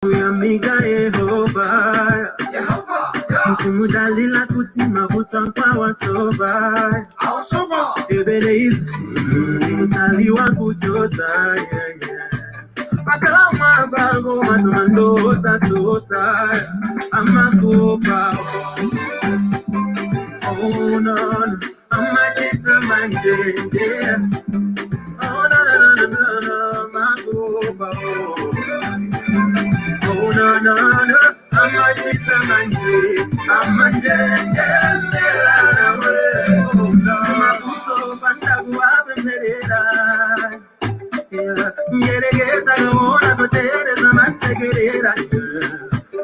Amiga Yehova, Kumudalila kutima vutampa wasoba, Ebenezer, Mutaliwa kujota, Pakama bago matumandosa sosa, Amakopa, oh no, Amakita mande, oh no, Makopa, oh no, Amakita mande, Amande, oh no, Makuto, Pantagu, Abemerera. Ngeregeza ngona sotereza masegerera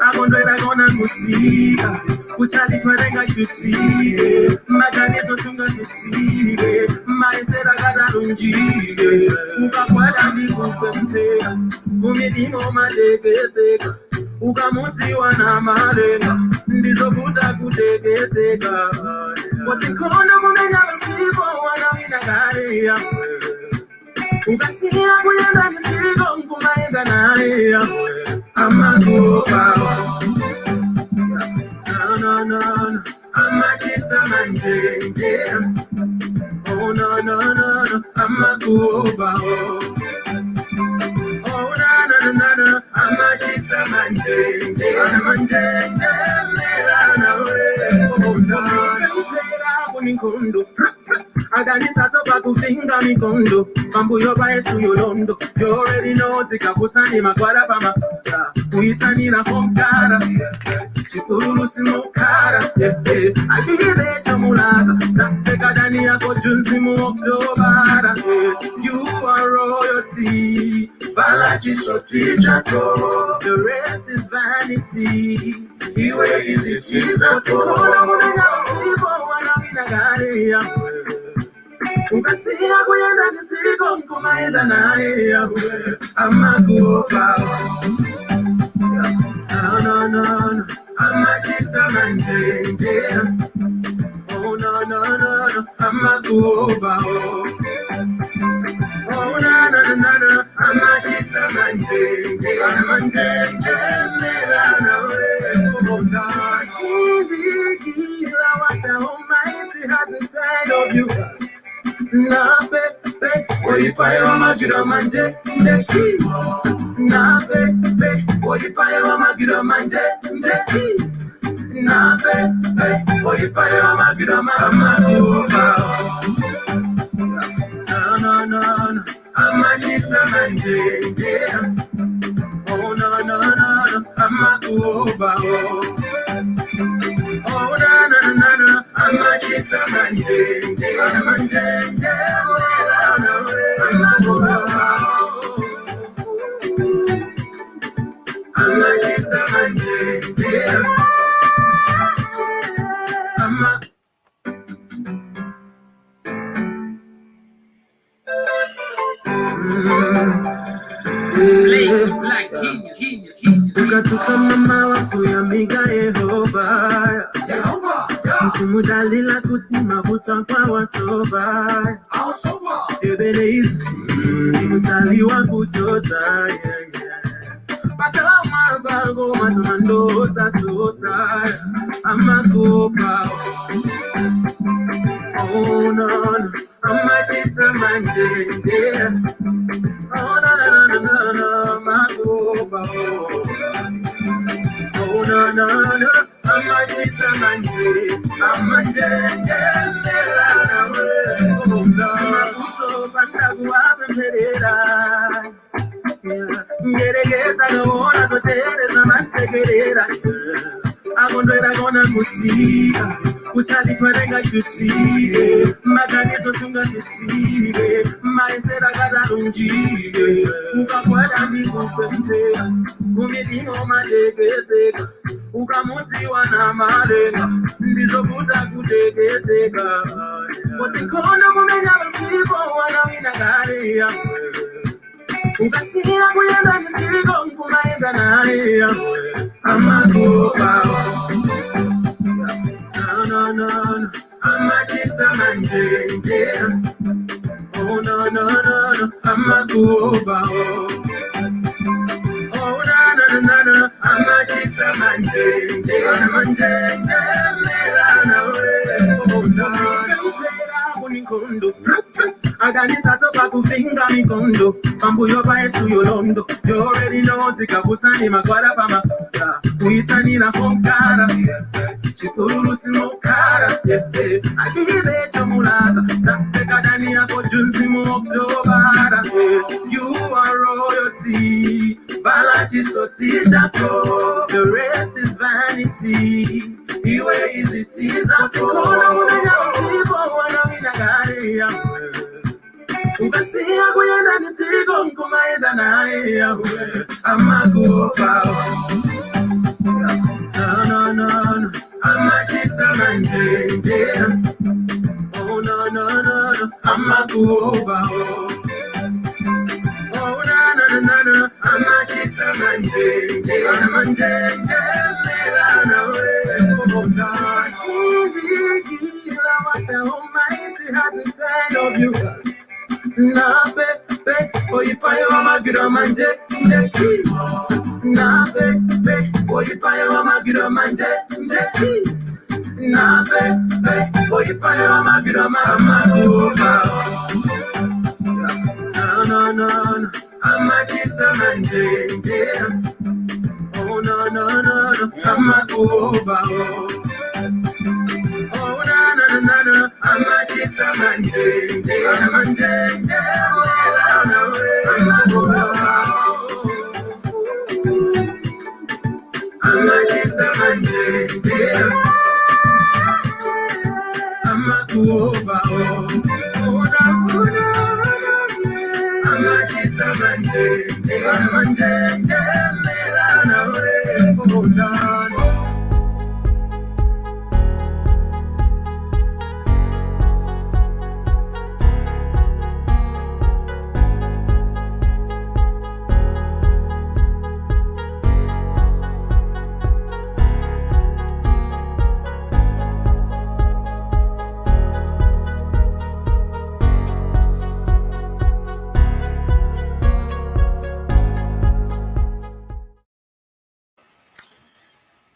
akondwera kona kutika kuchalishwa renga shutire maganizo tunga shutire maisera kadarunjire ukakwada ndikupe mpera kumidimo madegezeka ukamutiwa na malenga ndizokuta kutegezeka watikona kumenya msibo wanawina gari Ukasia kuyenda nisigo nkumaenda nae Amagopa No Amakita manje Oh no Amagopa Oh no Amakita manje Mela Oh no Nikondo Aganisa topa kufinga mikondo Mambu yoba esu yolondo You already know Zikaputani magwara pama Uitani na komkara Chipuru simukara Alibe chamulaka Tapeka dani yako junzi mu Oktobara You are royalty Valachi soti jato The rest is vanity Iwe easy sisato Kona mumenya msibo Wanawina gari ya Ukasia kuyenda nisigo nkumaenda nae Amagopa No Amakita manje Oh no Amagopa Oh no Amakita manje Oh no Kila what the Almighty has inside of you Na pepe, oyipaye wa majira manje, Na pepe, oyipaye wa majira manje, Na pepe, oyipaye wa majira Amagopa No Amakita manje Oh no Amagopa Oh no Amakita manje Amakita manje Black genius. Tukatuka mama wako ya amiga Yehova Kumudalila kutima vutampa wasoba Ebenezer Mutaliwa kujota Pakama bago matumandosa sosa Amakopa Oh no Amakita manje Oh no Magopa Oh no Amakita manje Mela Oh no Makuto Pantagu Abemerera Ngeregeza ngona sotereza masegerera Akondwera kona kutika kuchalishwa renga shutire maganizo tunga shutire maisera kadarunjire ukakwada ndikupe mpera kumidimo madegezeka ukamutiwa na malenga ndizokuta kutegezeka Watikona kumenya msibo wanawina gari Ukasia kuyenda nisigo nkumaenda nae Amagopa No Amakita manje Oh no Amagopa Oh no Aganisata pakufinga mikondo pambuyo paesu yolondo you already know zikavutani magwara pama kuitani na konkara chipururu simokara adibe chomulaka tapeka dani yako junsi muoktobara you are royalty balaji soti jako the rest is vanity iwe easy season kona mumenya mtipo wana minagari ya Ukasia kuyenda nitigo nkumaenda nae yawe amakuopa no amakita manje oh no amakuopa oh no amakita manje oh no what the Almighty has inside of you. Na be, oyipayo amagira manje, na be, oyipayo amagira manje, na be, oyipayo amagira mamaguba. No, amakita manje, oh no, amaguba. Amakita manje, amakita manje, amakuoba, amakita manje,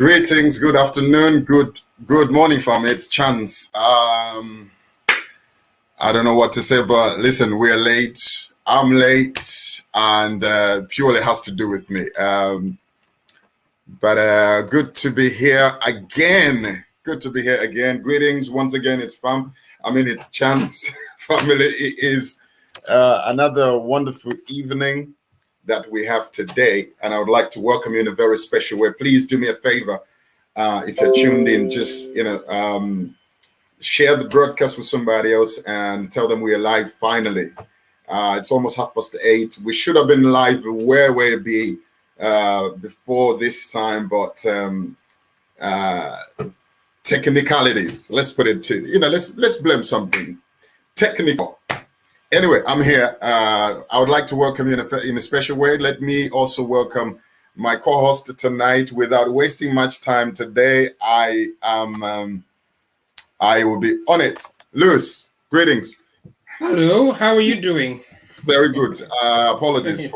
Greetings, good afternoon, good morning, fam. It's Chance. I don't know what to say, but listen, we're late. I'm late, and purely has to do with me. But good to be here again. Good to be here again. Greetings once again. It's fam. It's Chance family. It is another wonderful evening that we have today, and I would like to welcome you in a very special way. Please do me a favor, if you're tuned in, just share the broadcast with somebody else and tell them we are live finally. It's almost 8:30. We should have been live way before this time, but technicalities, let's put it to let's blame something technical. Anyway, I'm here. I would like to welcome you in a special way. Let me also welcome my co-host tonight. Without wasting much time today, I will be on it. Lewis, greetings. Hello, how are you doing? Very good. Apologies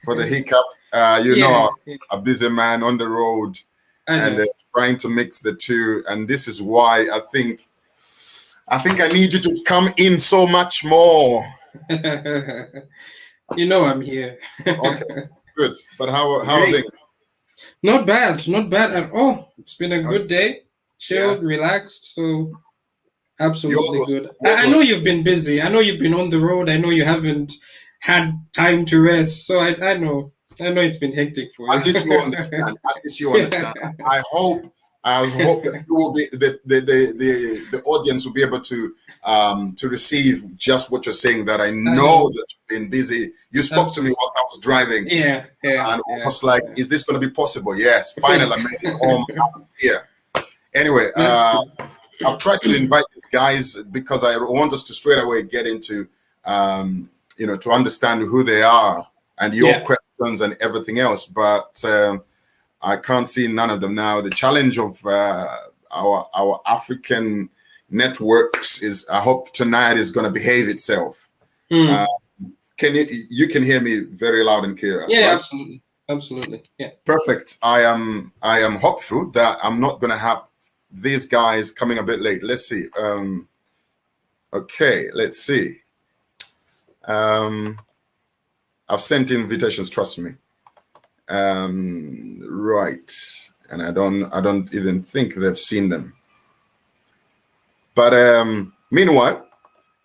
for the hiccup. A busy man on the road and trying to mix the two. And this is why I think I need you to come in so much more. I'm here. Okay, good. But how are things? Not bad at all. It's been a good day. Chilled, relaxed, so absolutely good. I know you've been busy. I know you've been on the road. I know you haven't had time to rest. So I know it's been hectic for you. At least you understand. Yeah. I hope that you will be the audience will be able to receive just what you're saying. That I know that you've been busy. You spoke to me while I was driving. Yeah. And almost like, is this going to be possible? Yes. Finally, I made it home here. Anyway, I've tried to invite these guys because I want us to straight away get into to understand who they are and your questions and everything else. But I can't see none of them now. The challenge of our African networks is, I hope tonight is going to behave itself. You can hear me very loud and clear? Yeah, right? Absolutely. Yeah. Perfect. I am hopeful that I'm not gonna have these guys coming a bit late. Let's see. Okay, let's see. I've sent invitations, trust me. Right. And I don't even think they've seen them. But meanwhile,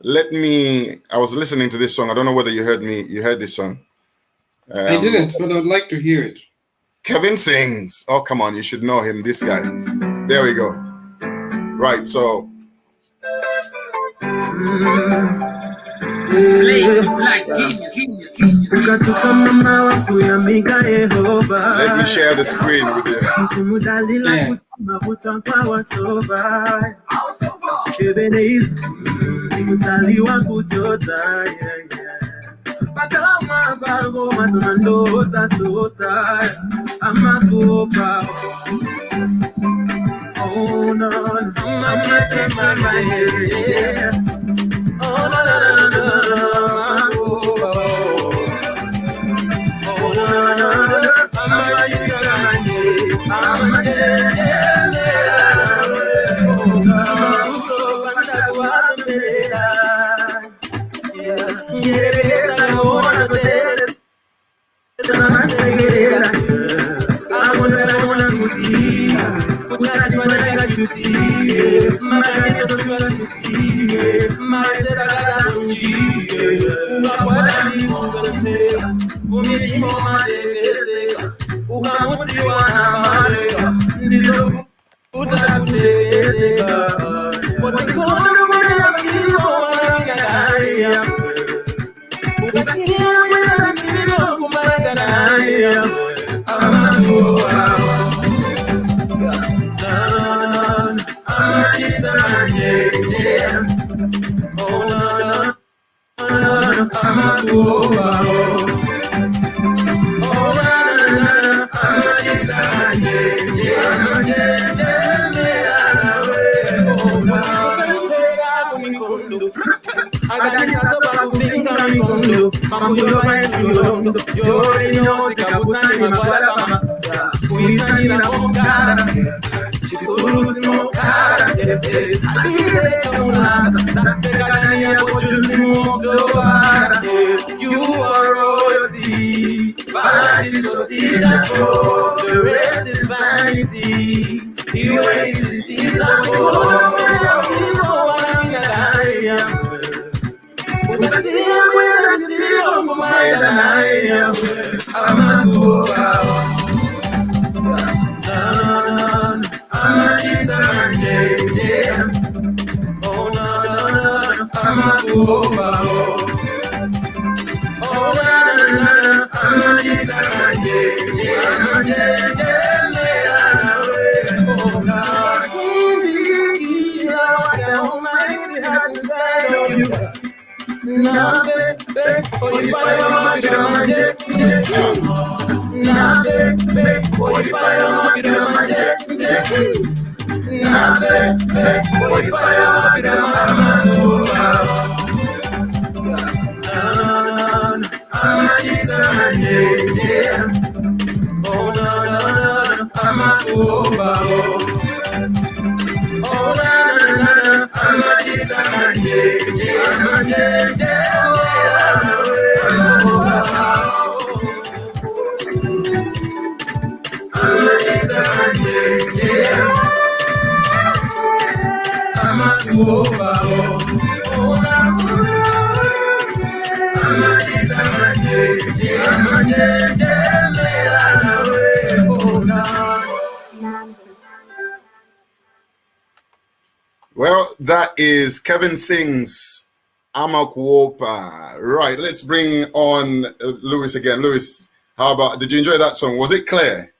I was listening to this song. I don't know whether you heard this song. I didn't, but I'd like to hear it. Kevin Sings. Oh, come on, you should know him, this guy. There we go. Right, so. Let me share the screen with you. Oh no, I'm getting my mind. Oh no, no, no, no, no, oh no, no, no, I'm getting my mind. I'm getting you are royalty, the rest is vanity. The way this is Well, that is Kevin Sings Amakuopa. Right, let's bring on Lewis again. Lewis, how about, did you enjoy that song? Was it clear?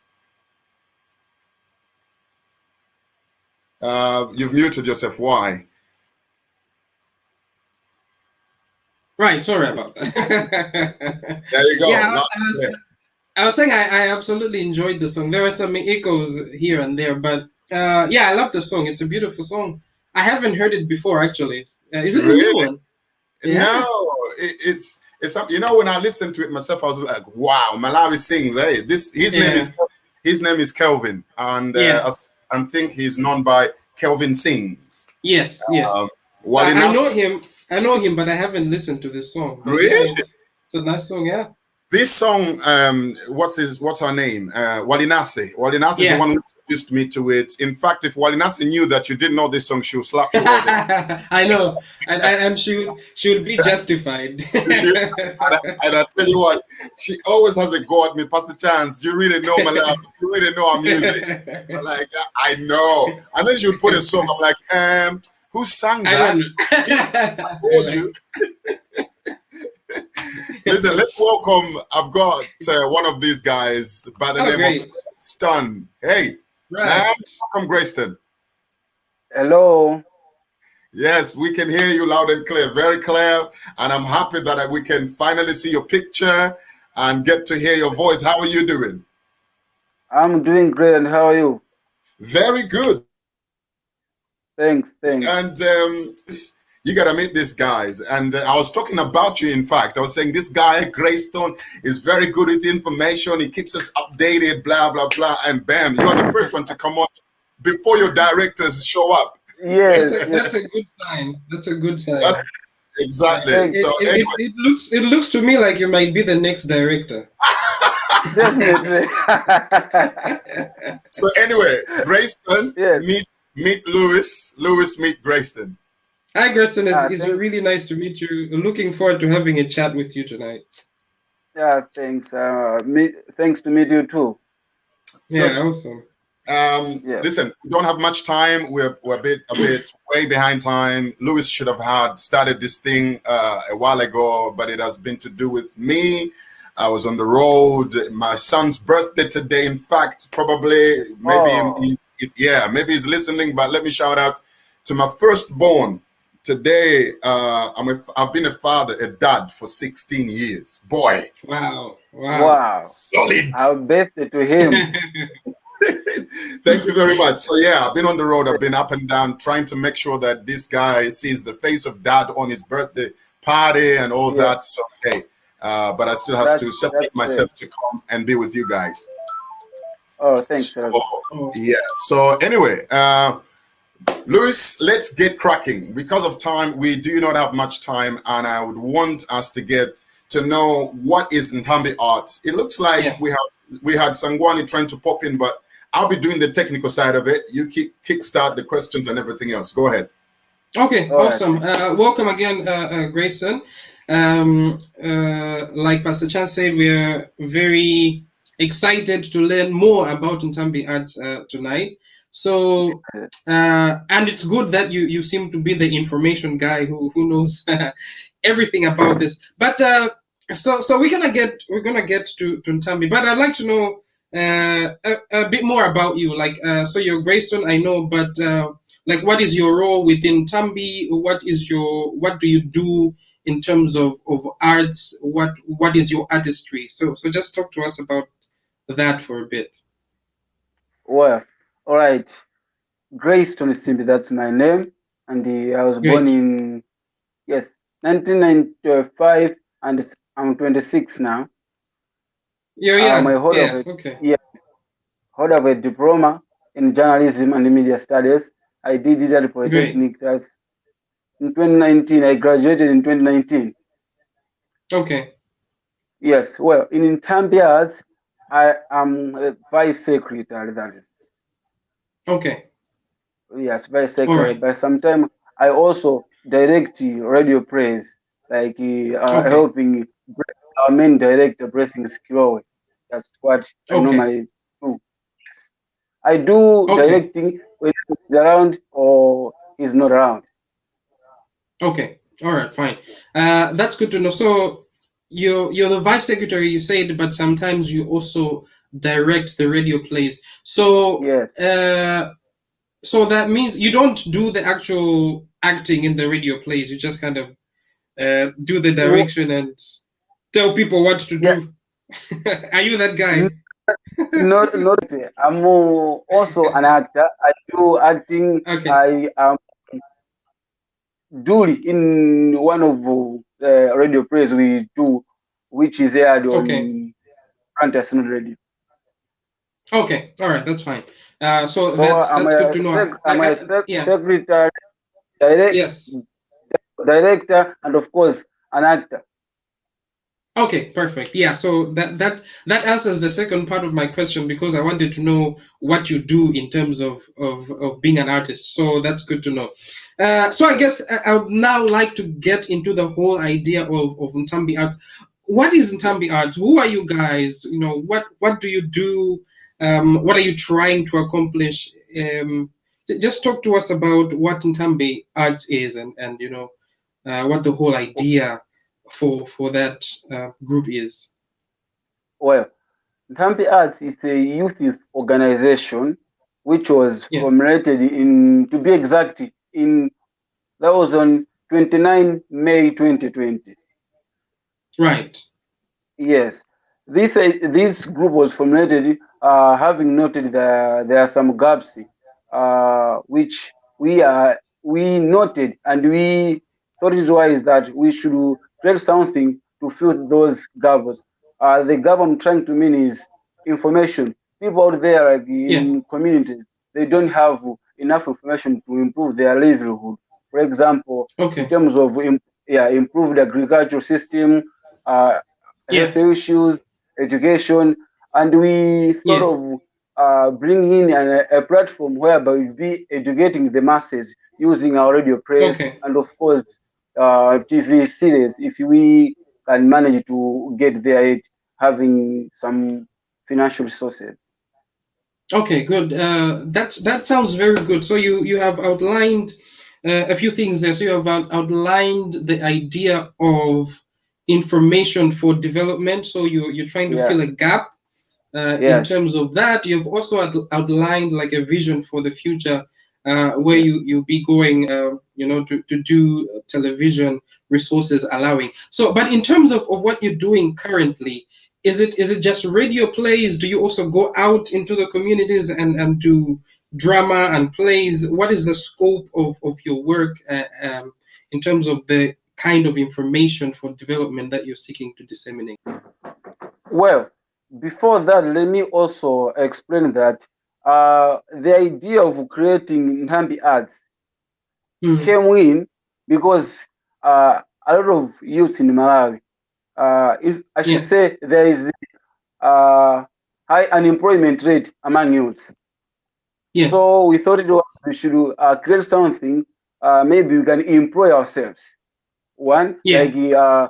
You've muted yourself. Why? Right, sorry about that. There you go. Yeah, I was saying I absolutely enjoyed the song. There were some echoes here and there, but yeah, I love the song. It's a beautiful song. I haven't heard it before, actually. Is it a new one? Yeah. No, It's something, you know, when I listened to it myself, I was like, wow, Malawi sings. Hey, his name is Kelvin, and I think he's known by Kelvin Sings. Yes, yes. I know him. I know him, but I haven't listened to this song. But really? Yeah, it's a nice song. Yeah. This song, what's her name? Walinase. Walinase is the one who introduced me to it. In fact, if Walinase knew that you didn't know this song, she would slap you all day. I know, and she would be justified. And I tell you what, she always has a go at me. Pass the chance. You really know my life. You really know our music. I'm like, I know. And then she would put a song. I'm like, who sang that? I told you. Listen, let's welcome. I've got one of these guys by the name of Stun. Hey, man, welcome, Grayston. Hello. Yes, we can hear you loud and clear, very clear. And I'm happy that we can finally see your picture and get to hear your voice. How are you doing? I'm doing great, and how are you? Very good. Thanks. And you gotta meet these guys. And I was talking about you. In fact, I was saying this guy Greystone is very good with information. He keeps us updated, blah blah blah. And bam, you're the first one to come on before your directors show up. Yes, that's a good sign. That's a good sign. Exactly. It looks to me like you might be the next director. Definitely. So anyway, Grayston, meet Lewis. Lewis, meet Grayston. Hi, Grayston. It's really nice to meet you. Looking forward to having a chat with you tonight. Yeah, thanks. Thanks to meet you too. Yeah, awesome. Listen, we don't have much time. We're a bit way behind time. Lewis should have started this thing a while ago, but it has been to do with me. I was on the road. My son's birthday today. In fact, probably maybe he's listening. But let me shout out to my firstborn. Today, I've been a dad for 16 years. Boy. Wow. Solid. Happy birthday to him. Thank you very much. So yeah, I've been on the road. I've been up and down trying to make sure that this guy sees the face of dad on his birthday party and all that. So hey, but I still have to separate myself to come and be with you guys. Oh, thanks. Yeah. So anyway, Lewis, let's get cracking. Because of time, we do not have much time, and I would want us to get to know what is Nthambi Arts. It looks like we had Sangwani trying to pop in, but I'll be doing the technical side of it. You kickstart the questions and everything else. Go ahead. Okay, awesome. Welcome again, Grayson. Like Pastor Chan said, we are very excited to learn more about Nthambi Arts tonight. So, and it's good that you seem to be the information guy who knows everything about this. But so we're gonna get to Nthambi, but I'd like to know a bit more about you. Like, so you're Grayston, I know, but like, what is your role within Nthambi? What do you do in terms of arts? What is your artistry? So just talk to us about that for a bit. Well, all right. Grayston Simbi, that's my name, and I was born in 1995, and I'm 26 now. Hold of a diploma in journalism and media studies. I did it at Polytechnic. That's in 2019. I graduated in 2019. Okay. Yes. Well, in Nthambi Arts, I am a vice secretary. That is. Okay. Yes, vice secretary. But sometimes I also direct radio plays, like helping our main director, Blessing Skilowe. That's what I normally do. Yes. I do directing when he's around or he's not around. Okay. All right. Fine. That's good to know. So you're the vice secretary, you said, but sometimes you also direct the radio plays. So so that means you don't do the actual acting in the radio plays. You just kind of do the direction and tell people what to do. Are you that guy? Not. I'm also an actor. I do acting. I am Julie in one of radio praise we do, which is aired on Fantasy Radio. Okay, all right, that's fine. So that's good to know. Secretary, yes, director, and of course an actor. Okay, perfect. Yeah, so that answers the second part of my question, because I wanted to know what you do in terms of being an artist. So that's good to know. So I guess I would now like to get into the whole idea of Nthambi Arts. What is Nthambi Arts? Who are you guys? You know, what do you do? What are you trying to accomplish? Just talk to us about what Nthambi Arts is, and you know, what the whole idea for that group is. Well, Nthambi Arts is a youth organization which was formulated in, to be exact, that was on 29 May 2020. Right. Yes, this group was formulated having noted that there are some gaps which we noted, and we thought it wise that we should create something to fill those gaps. The gap I'm trying to mean is information. People out there, like in communities, they don't have enough information to improve their livelihood. For example, in terms of improved agricultural system, health issues, education, and we thought of bringing in a platform whereby we'll be educating the masses using our radio press and of course TV series, if we can manage to get there having some financial resources. Okay, good. That sounds very good. So you have outlined a few things there. So you have outlined the idea of information for development. So you're trying to fill a gap in terms of that. You've also outlined like a vision for the future, where you'll be going, you know, to do television, resources allowing. So, but in terms of what you're doing currently, is it just radio plays? Do you also go out into the communities and do drama and plays? What is the scope of your work in terms of the kind of information for development that you're seeking to disseminate? Well, before that, let me also explain that the idea of creating Nthambi Arts came in because a lot of youth in Malawi, if I should say, there is high unemployment rate among youths. Yes. So we thought we should create something. Maybe we can employ ourselves. One, and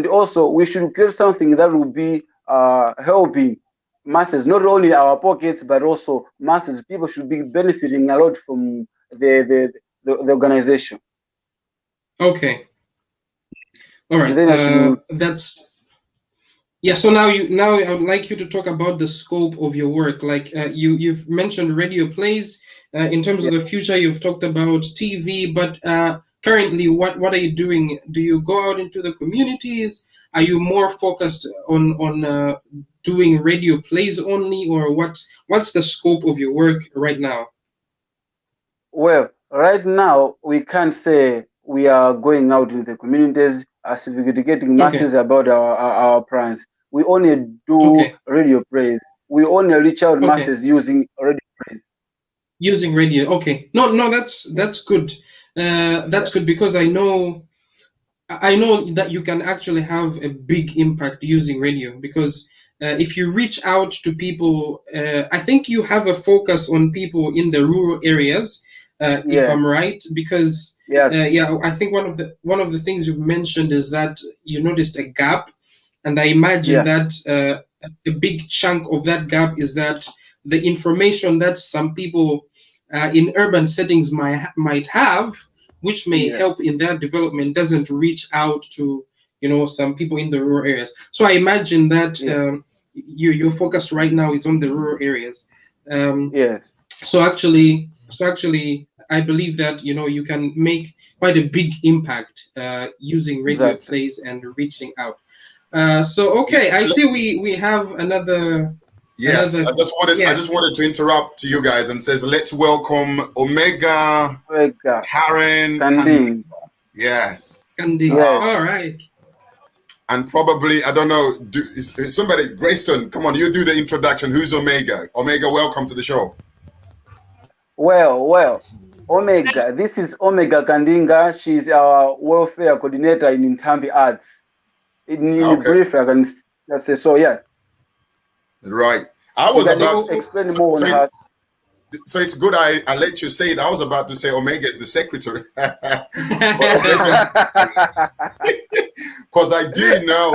also we should create something that will be helping masses, not only our pockets, but also masses. People should be benefiting a lot from the organization. Okay. All right. That's so now I would like you to talk about the scope of your work. Like you've mentioned radio plays. In terms of the future, you've talked about TV, but currently, what are you doing? Do you go out into the communities? Are you more focused on doing radio plays only, or what's the scope of your work right now? Well, right now we can't say we are going out in the communities as educating masses about our plans. We only do radio plays. We only reach out masses using radio plays. Using radio, okay. No, that's good. That's good, because I know that you can actually have a big impact using radio, because if you reach out to people, I think you have a focus on people in the rural areas, if I'm right, because I think one of the things you've mentioned is that you noticed a gap, and I imagine that a big chunk of that gap is that the information that some people in urban settings might have, which may help in their development, doesn't reach out to some people in the rural areas. So I imagine that your focus right now is on the rural areas. So actually, I believe that you can make quite a big impact using radio plays and reaching out. So okay, I see we have another. Yes, I just wanted to interrupt you guys and says let's welcome Omega Karen. Kandin. Yes. Kandinga. Yes. All right. And probably, I don't know, somebody, Greystone, come on, you do the introduction. Who's Omega? Omega, welcome to the show. Well, Omega. This is Omega Kandinga. She's our welfare coordinator in Nthambi Arts. In brief, I can say so. Yes. Right. I was about to explain more on her. So it's good I let you say it. I was about to say Omega is the secretary. Because I do know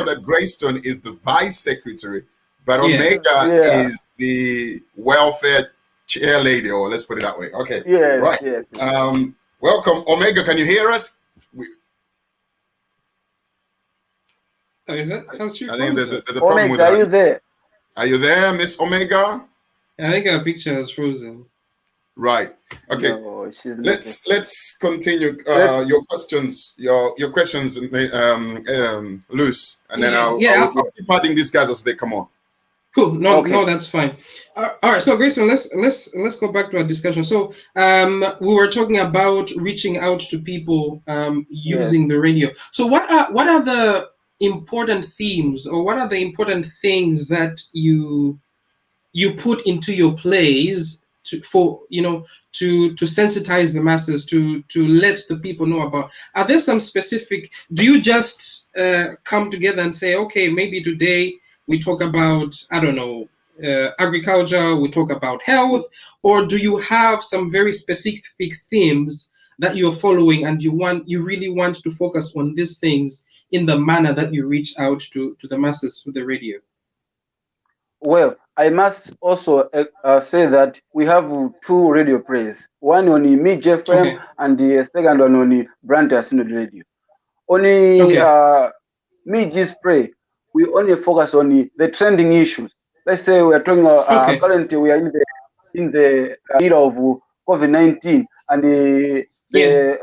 that Greystone is the vice secretary, but Omega is the welfare chair lady, or let's put it that way. Okay. Yes, right. Yes. Welcome, Omega. Can you hear us? Is it? I think there's a problem Omega, with that. are you there? Are you there, Miss Omega? I think our picture is frozen. Right. Okay. No, let's continue. Your questions, loose, and then I'll keep adding these guys as they come on. Cool. No, that's fine. All right. So, Greystone, let's go back to our discussion. So, we were talking about reaching out to people using the radio. So, what are the important themes, or what are the important things that you put into your plays to sensitize the masses, to let the people know about? Are there some specific? Do you just come together and say, okay, maybe today we talk about, I don't know, agriculture, we talk about health, or do you have some very specific themes that you're following and you really want to focus on these things in the manner that you reach out to the masses through the radio? Well, I must also say that we have two radio plays. One on the Midge FM and the second one on the Blantyre Synod Radio. On the Midge's play, we only focus on the trending issues. Let's say we are talking currently we are in the era of COVID-19 and the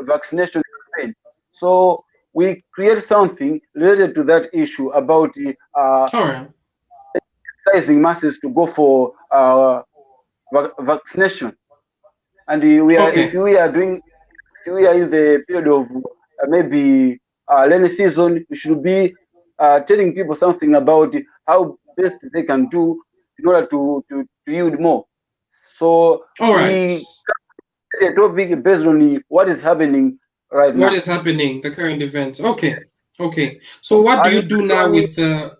vaccination campaign. So we create something related to that issue about sensitizing masses to go for vaccination. And we are if we are in the period of maybe rainy season, we should be telling people something about how best they can do in order to yield more. So we a topic based on what is happening right now. What is happening, the current events. Okay. So what do you do now with the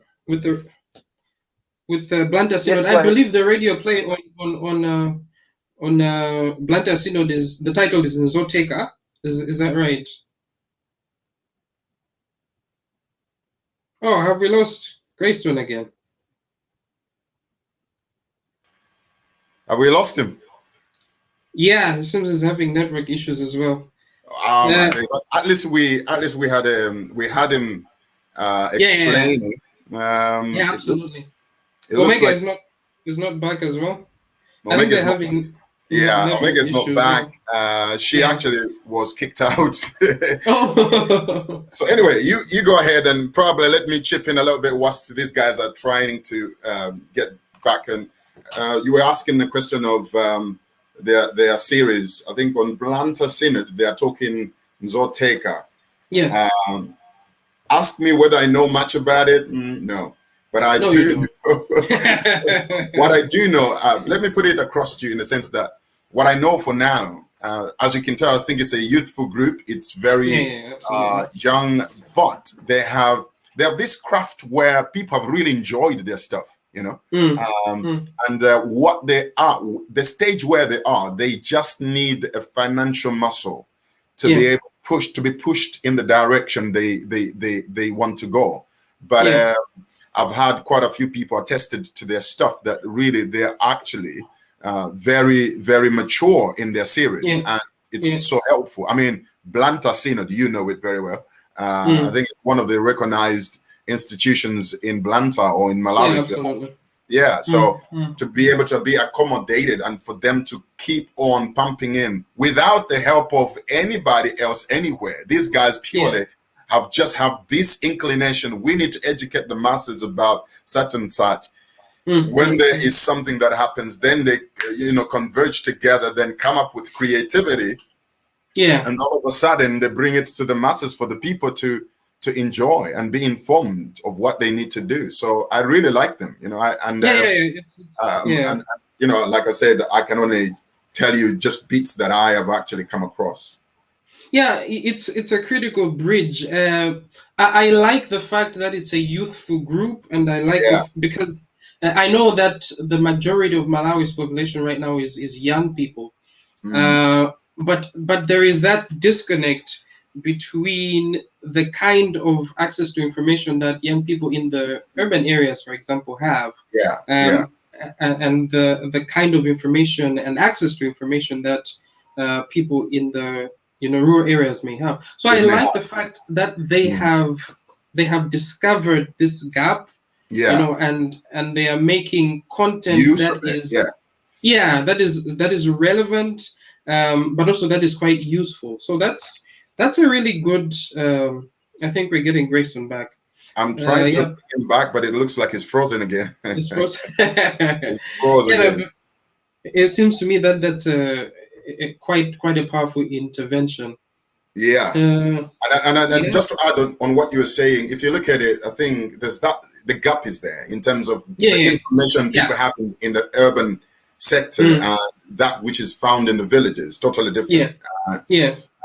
Blantyre Synod? I believe the radio play on Blantyre Synod is, the title is Nzoteka. Is that right? Oh, have we lost Greystone again? Have we lost him? Yeah, it seems he's having network issues as well. At least we had him explaining. Yeah, absolutely. Omega is not back as well. Omega is not back. She actually was kicked out. So anyway, you go ahead and probably let me chip in a little bit whilst these guys are trying to get back. And you were asking the question of their series. I think on Blantyre Synod they are talking Nzoteka. Yeah. Ask me whether I know much about it. No. But I do know. What I do know, let me put it across to you in the sense that what I know for now, as you can tell, I think it's a youthful group. It's very young, but they have this craft where people have really enjoyed their stuff, you know. And what they are, the stage where they are, they just need a financial muscle to be able to be pushed in the direction they want to go. But I've had quite a few people attested to their stuff that really they're actually very, very mature in their series, and it's so helpful. I mean, Blantyre Synod, you know it very well. I think it's one of the recognized institutions in Blantyre or in Malawi. Yeah, absolutely. Yeah, so to be able to be accommodated and for them to keep on pumping in without the help of anybody else anywhere. These guys purely have this inclination. We need to educate the masses about such and such. When there is something that happens, then they converge together, then come up with creativity And all of a sudden they bring it to the masses for the people to enjoy and be informed of what they need to do. So I really like them, you know. And you know, like I said, I can only tell you just beats that I have actually come across. Yeah, it's a critical bridge. I like the fact that it's a youthful group, and I like it because I know that the majority of Malawi's population right now is young people. But there is that disconnect between the kind of access to information that young people in the urban areas, for example, have. And the kind of information and access to information that people in the rural areas may have. So I like the fact that they have discovered this gap, and they are making content that is relevant, but also that is quite useful. So that's a really good. I think we're getting Grayson back. I'm trying to bring him back, but it looks like it's frozen again. It's frozen. It's frozen again. It seems to me that that's quite a powerful intervention. Yeah. And just to add on what you're saying, if you look at it, I think the gap is there in terms of the information people have in the urban sector and that which is found in the villages, totally different.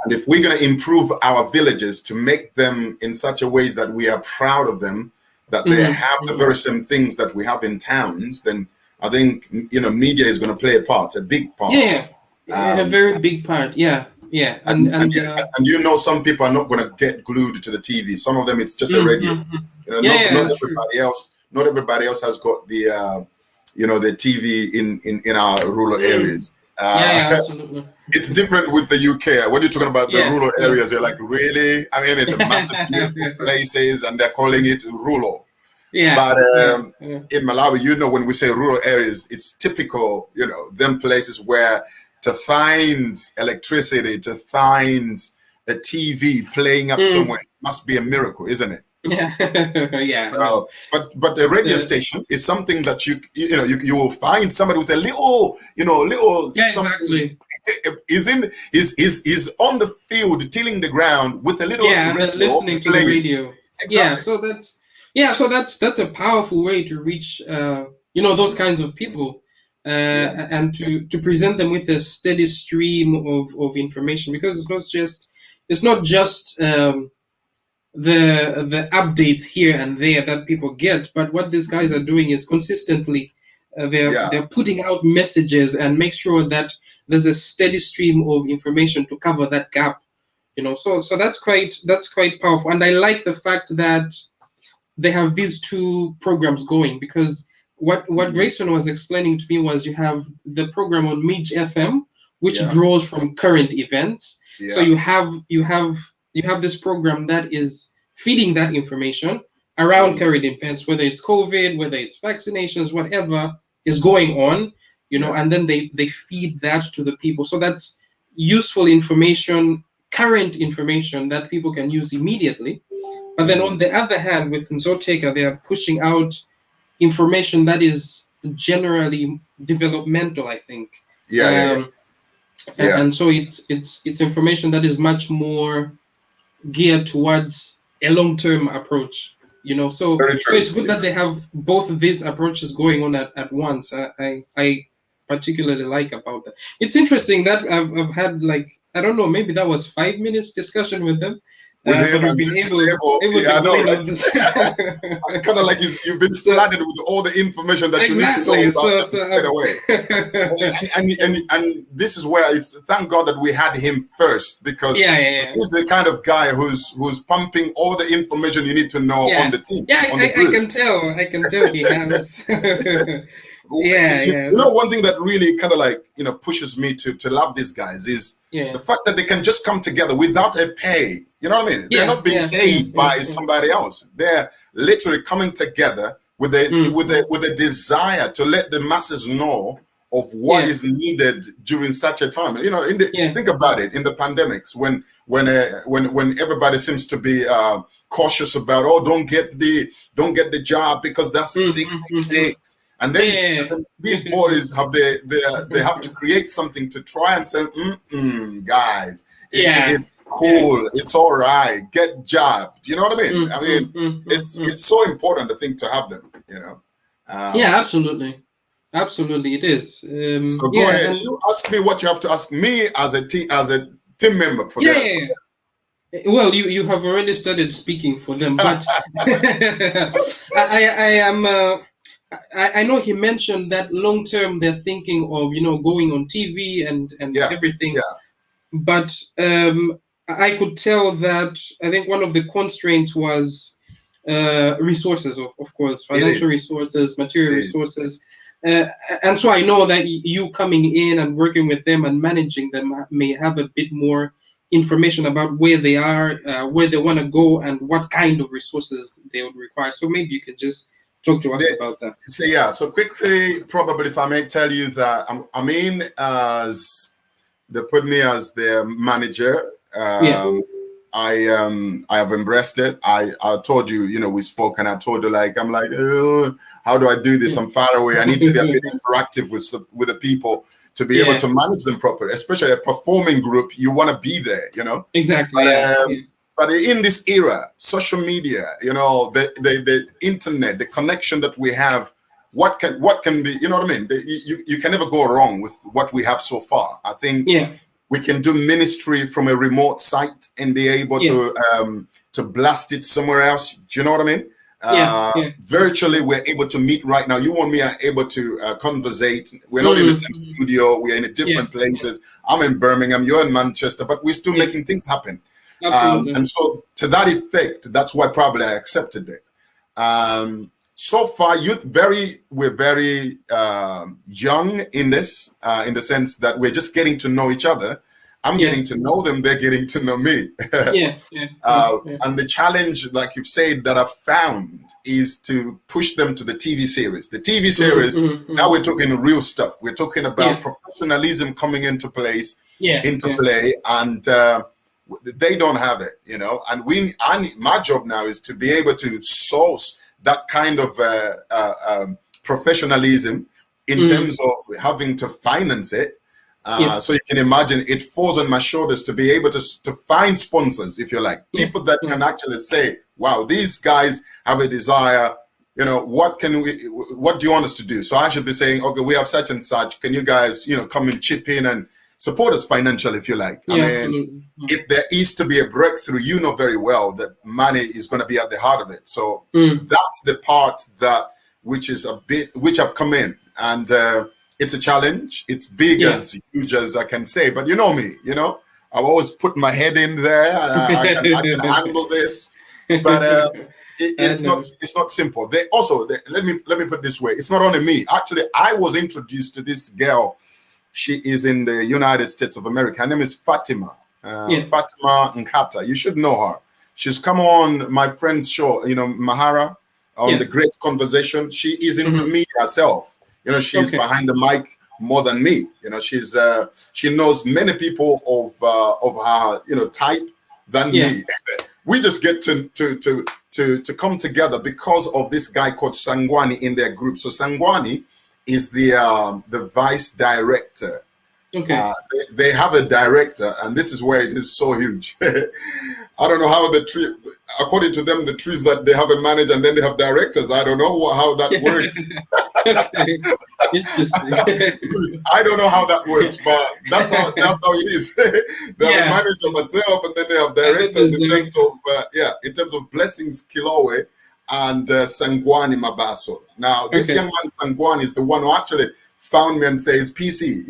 And if we're going to improve our villages to make them in such a way that we are proud of them, that they have the very same things that we have in towns, then I think, media is going to play a big part. A very big part. And some people are not going to get glued to the TV. Some of them, it's just a radio. Not everybody else has got the the TV in our rural areas. Absolutely. It's different with the UK. When you're talking about the rural areas, you're like, really? I mean, it's a massive, beautiful places, and they're calling it rural. But in Malawi, when we say rural areas, it's typical, them places where to find electricity, to find a TV playing up somewhere must be a miracle, isn't it? So, but the radio station is something that you will find somebody with a little something is on the field tilling the ground with a little listening to the radio. So that's a powerful way to reach those kinds of people and to present them with a steady stream of information, because it's not just the updates here and there that people get, but what these guys are doing is consistently they're putting out messages and make sure that there's a steady stream of information to cover that gap. So that's quite powerful, and I like the fact that they have these two programs going, because what Grayson was explaining to me was you have the program on Midge FM, which draws from current events. So you have this program that is feeding that information around current events, whether it's COVID, whether it's vaccinations, whatever is going on, and then they feed that to the people. So that's useful information, current information that people can use immediately. But then on the other hand, with Nzoteka, they are pushing out information that is generally developmental, I think. And so it's information that is much more geared towards a long-term approach, so it's good that they have both of these approaches going on at once. I particularly like about that. It's interesting that I've had, I don't know, maybe that was 5 minutes discussion with them. But we've been able to explain all this. Kind of like you've been flooded with all the information that you need to know about straight away. And this is where thank God that we had him first, because he's the kind of guy who's pumping all the information you need to know on the team. I can tell he has. One thing that really kind of pushes me to love these guys is the fact that they can just come together without a pay. You know what I mean? They're not being paid by somebody else. They're literally coming together with a desire to let the masses know of what is needed during such a time. Think about it, in the pandemics when everybody seems to be cautious about, don't get the job because that's 666. And then these boys have they have to create something to try and say, guys, it's cool, it's all right, get jabbed. You know what I mean? It's so important, I think, to have them. You know. Yeah, absolutely. Absolutely, it is. So go ahead. You ask me what you have to ask me as a team member for them. Well, you have already started speaking for them, but I know he mentioned that long term they're thinking of going on TV and everything. Yeah. But I could tell that I think one of the constraints was resources, of course, financial resources, material resources. And so I know that you coming in and working with them and managing them may have a bit more information about where they are, where they want to go, and what kind of resources they would require. So maybe you could just talk to us about that. So quickly, probably, if I may tell you that as they put me as their manager. I have embraced it. I told you, we spoke, and I told you, I'm like, how do I do this? I'm far away. I need to be a bit interactive with the people to be able to manage them properly, especially a performing group. You want to be there, Exactly. But in this era, social media, the internet, the connection that we have, what can be, you know what I mean? You can never go wrong with what we have so far. I think we can do ministry from a remote site and be able to blast it somewhere else. Do you know what I mean? Virtually, we're able to meet right now. You and me are able to conversate. We're not in the same studio. We're in different places. I'm in Birmingham. You're in Manchester, but we're still making things happen. And so, to that effect, that's why probably I accepted it. So far, we're very young in this, in the sense that we're just getting to know each other. I'm getting to know them, they're getting to know me. And the challenge, like you've said, that I've found is to push them to the TV series. The TV series, now we're talking real stuff. We're talking about professionalism coming into play, and they don't have it, and my job now is to be able to source that kind of professionalism in terms of having to finance it. So you can imagine it falls on my shoulders to be able to find sponsors, if you like, people that can actually say, wow, these guys have a desire, what do you want us to do? So I should be saying, okay, we have such and such, can you guys, come and chip in and support us financially, if you like. If there is to be a breakthrough, you know very well that money is going to be at the heart of it. So that's the part which I've come in, and it's a challenge. It's big, as huge as I can say, but you know me, I've always put my head in there. I can handle this, but it's not simple. Let me put it this way. It's not only me. Actually, I was introduced to this girl. She is in the United States of America. Her name is Fatima. Fatima Nkata. You should know her. She's come on my friend's show, Mahara, on The Great Conversation. She is into media herself. She's behind the mic more than me. She knows many people of her, type than me. We just get to come together because of this guy called Sangwani in their group. So Sangwani is the vice director. They have a director, and this is where it is so huge. I don't know how according to them, the trees that they have a manager and then they have directors. I don't know how that works. Interesting. I don't know how that works, but that's how it is. They have a manager myself, and then they have directors in terms of Blessings Kilowe and Sangwani Mabaso. Now, this young man Sangwani is the one who actually found me and says, PC,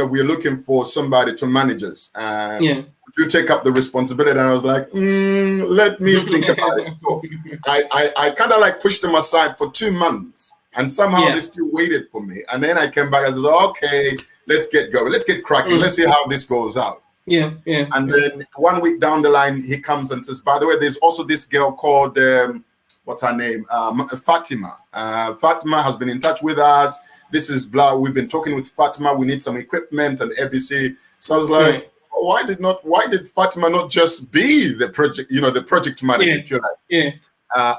we're looking for somebody to manage us. Would you take up the responsibility? And I was like, let me think about it. So I kind of like pushed them aside for 2 months, and somehow they still waited for me. And then I came back and said, okay, let's get going. Let's get cracking. Let's see how this goes out. And then 1 week down the line, he comes and says, by the way, there's also this girl called, what's her name? Fatima. Fatima has been in touch with us. This is blah. We've been talking with Fatima. We need some equipment and ABC. So I was like, why did Fatima not just be the project, the project manager, if you like,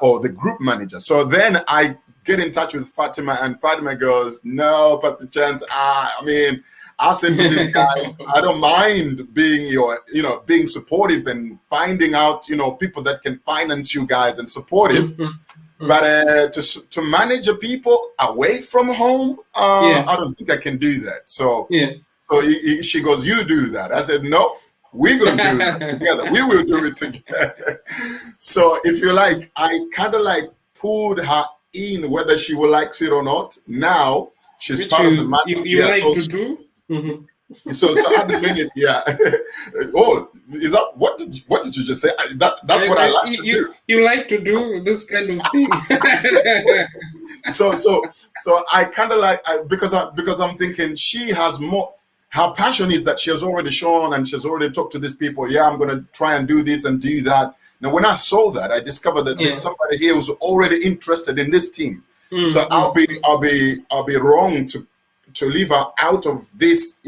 or the group manager? So then I get in touch with Fatima, and Fatima goes, "No, Pastor Chance. I mean, I said to these guys, I don't mind being being supportive and finding out, people that can finance you guys and supportive. But to manage a people away from home, I don't think I can do that." So she goes, "You do that." I said, "No, we're going to do that together. We will do it together." So if you like, I kind of like pulled her in, whether she will like it or not. Now she's part of the to do. So at the minute, oh, is that what did you just say? That's what I like to do. You like to do this kind of thing. so I kind of like, because I'm thinking she has more. Her passion is that she has already shown and she's already talked to these people. Yeah, I'm going to try and do this and do that. Now, when I saw that, I discovered that there's somebody here who's already interested in this team. So I'll be wrong to leave her out of this,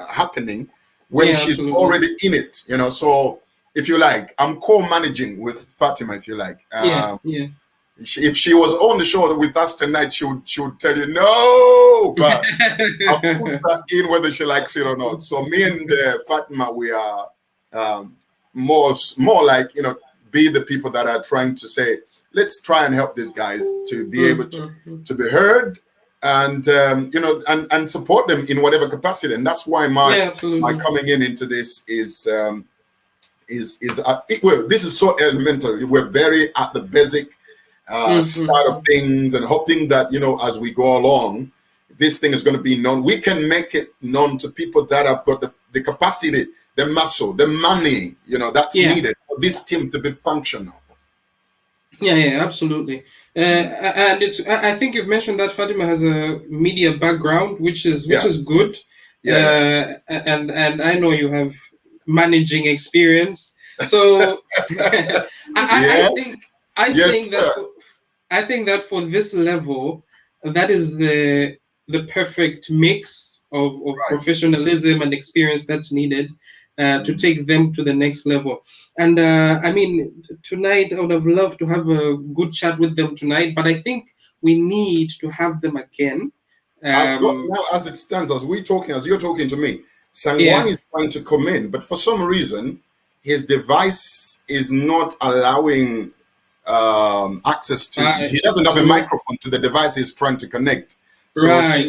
happening when she's already in it. So if you like, I'm co-managing with Fatima. If you like, if she was on the show with us tonight, she would tell you no, but I'll put her in whether she likes it or not. So me and Fatima, we are more like, be the people that are trying to say, let's try and help these guys to be able to be heard and and support them in whatever capacity. And that's why my coming into this is well, this is so elemental. We're very at the basic start of things, and hoping that as we go along, this thing is going to be known. We can make it known to people that have got the capacity, the muscle, the money, that's needed for this team to be functional. Yeah, absolutely. And I think you've mentioned that Fatima has a media background, which is good. And I know you have managing experience. So I think that for this level, that is the perfect mix of professionalism and experience that's needed to take them to the next level. And I mean, tonight I would have loved to have a good chat with them tonight, but I think we need to have them again. I've got now, as it stands, as you're talking to me, Sangwan is trying to come in, but for some reason, his device is not allowing access to. He doesn't have a microphone to the device he's trying to connect. So let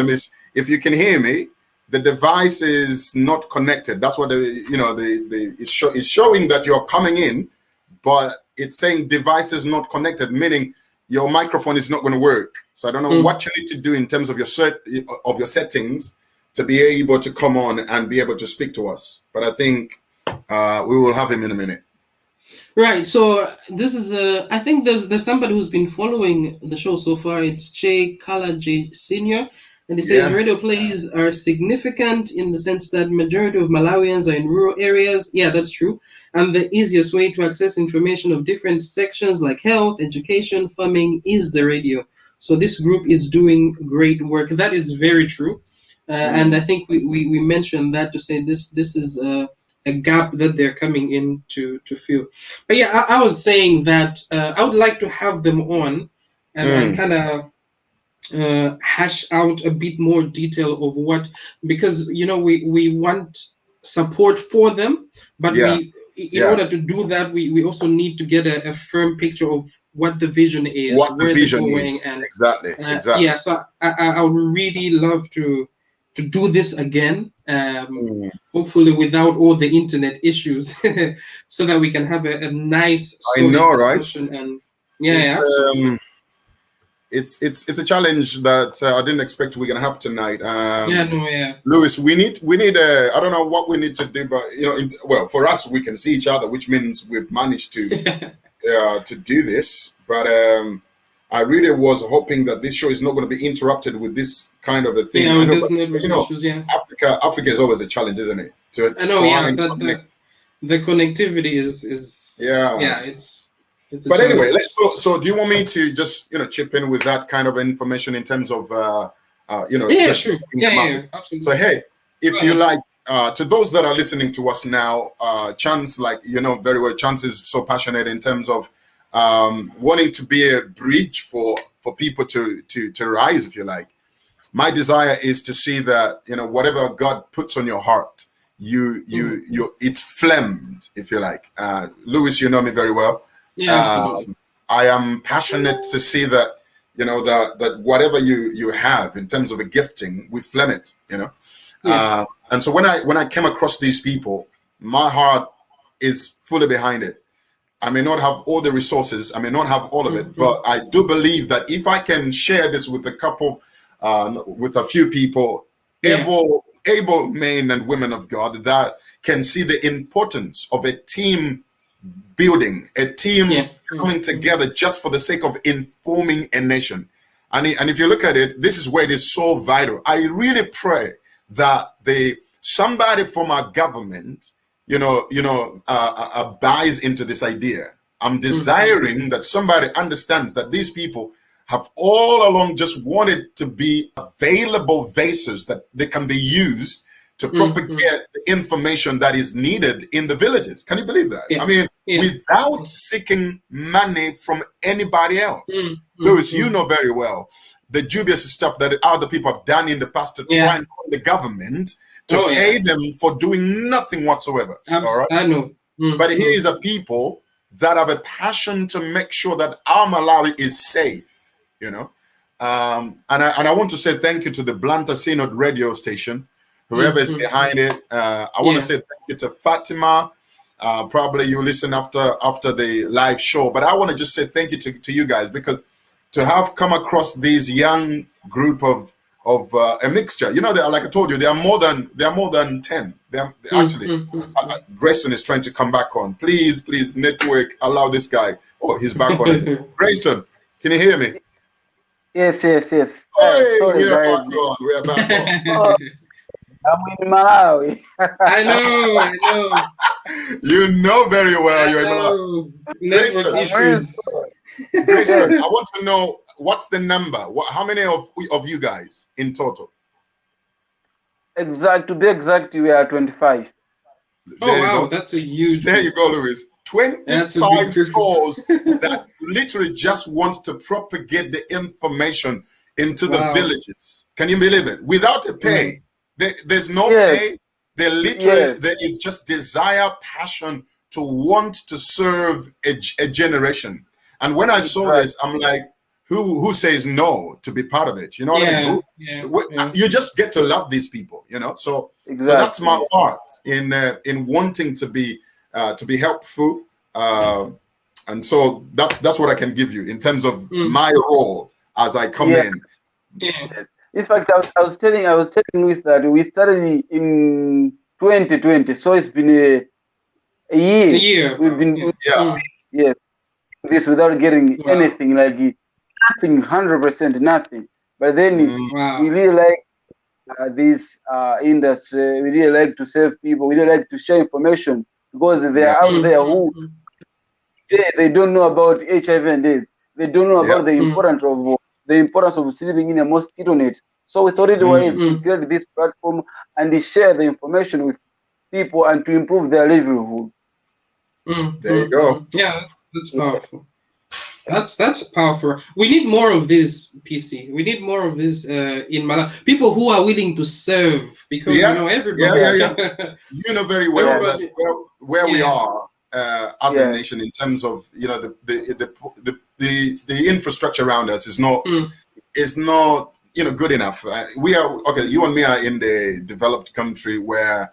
me. If you can hear me, the device is not connected. That's what it's showing that you're coming in, but it's saying device is not connected, meaning your microphone is not going to work. So I don't know what you need to do in terms of your settings to be able to come on and be able to speak to us. But I think we will have him in a minute. Right. So this is I think there's somebody who's been following the show so far. It's J. Kala J. Senior. And he says radio plays are significant in the sense that majority of Malawians are in rural areas. Yeah, that's true. And the easiest way to access information of different sections like health, education, farming is the radio. So this group is doing great work. That is very true. And I think we mentioned that to say this is a gap that they're coming in to fill. But yeah, I was saying that I would like to have them on and kind of hash out a bit more detail of what, because we want support for them, but in order to do that, we also need to get a firm picture of what the vision is, what the vision is, and exactly. Yeah, so I would really love to do this again, hopefully without all the internet issues, so that we can have a nice discussion. And absolutely. It's a challenge that I didn't expect we're gonna have tonight. Lewis, we need I don't know what we need to do, but well, for us we can see each other, which means we've managed to do this. But I really was hoping that this show is not going to be interrupted with this kind of a thing. Africa is always a challenge, isn't it? The connectivity is but anyway, so do you want me to just chip in with that kind of information in terms of sure. Absolutely. So hey, if you like, to those that are listening to us now, Chance, like very well, Chance is so passionate in terms of wanting to be a bridge for people to rise, if you like. My desire is to see that, you know, whatever God puts on your heart, it's flamed, if you like. Lewis, you know me very well. I am passionate to see that, you know, that whatever you have in terms of a gifting, we flame it, you know. And so when I came across these people, my heart is fully behind it. I may not have all the resources, I may not have all of it, but I do believe that if I can share this with with a few people, able men and women of God that can see the importance of a team building, a team coming together just for the sake of informing a nation. And if you look at it, this is where it is so vital. I really pray that somebody from our government, buys into this idea. I'm desiring that somebody understands that these people have all along just wanted to be available vases that they can be used to propagate the information that is needed in the villages. Can you believe that? I mean, without seeking money from anybody else. Lewis, you know very well the dubious stuff that other people have done in the past to try and call the government to pay them for doing nothing whatsoever. All right? I know. But here is a people that have a passion to make sure that our Malawi is safe, you know. And I want to say thank you to the Blantyre Synod radio station, whoever is behind it. I want to say thank you to Fatima. Probably you listen after the live show, but I want to just say thank you to you guys, because to have come across these young group of a mixture, you know, they are, like I told you, they are more than 10. They're actually Grayson is trying to come back on. Please network, allow this guy. Oh, he's back on it. Grayson, can you hear me? Yes. Hey, Sorry, we are back on. We are back on. I'm in Malawi. I know. You know very well you're in Malawi. Network issues. Grayson, I want to know, what's the number? How many of you guys in total? To be exact, we are 25. Wow, that's a huge. There you go, Louis. 25 souls that literally just want to propagate the information into the villages. Can you believe it? Without a pay. There's no pay. They literally, there is just desire, passion to want to serve a generation. And when I saw this, I'm like, who says no to be part of it? You know what I mean? You just get to love these people, you know. So that's my part in wanting to be helpful, and so that's what I can give you in terms of my role as I come in. In fact, I was telling Luis that we started in 2020, so it's been a year. We've been this without getting anything, like nothing, 100% nothing. But then we really like this industry. We really like to serve people. We really like to share information, because they are out there who they don't know about HIV and AIDS. They don't know about the importance of sleeping in a mosquito net. So we thought it was to create this platform and share the information with people and to improve their livelihood. There you go. Yeah, that's powerful. That's powerful. We need more of this, PC. We need more of this in Malawi. People who are willing to serve, because you know everybody. You know very well that where we are as a nation in terms of, you know, the infrastructure around us is not you know, good enough. We are you and me are in the developed country where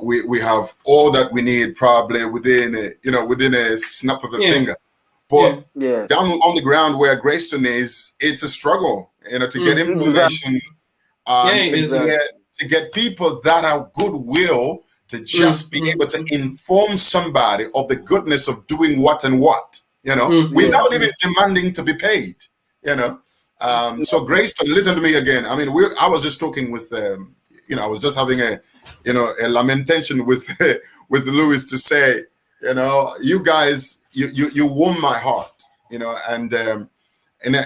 we have all that we need probably within a snap of a finger. But down on the ground where Greystone is, it's a struggle, you know, to get information, to get people that are goodwill to just be able to inform somebody of the goodness of doing what and what, you know, without even demanding to be paid, you know. So Greystone, listen to me again. I mean, I was just talking with, you know, I was just having a lamentation with Lewis to say, you know, you guys, you warm my heart, you know, and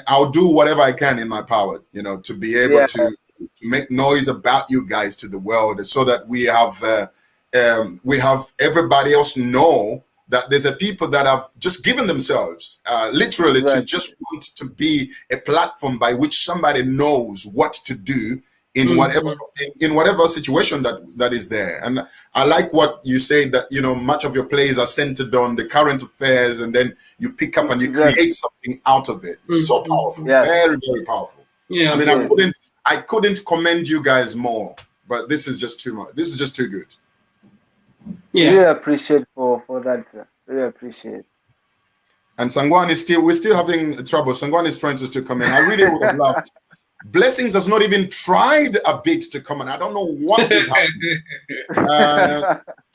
I'll do whatever I can in my power, you know, to be able to make noise about you guys to the world, so that we have everybody else know that there's a people that have just given themselves literally to just want to be a platform by which somebody knows what to do in whatever situation that is there. And I like what you say, that much of your plays are centered on the current affairs, and then you pick up and you create something out of it. It's so powerful. Very, very powerful. I mean, I couldn't commend you guys more, but this is just too much. This is just too good. Really appreciate for that. Really appreciate. And Sangwan is we're still having trouble. Sangwan is trying to still come in. I really would have loved. Blessings has not even tried a bit to come in. I don't know what is happening.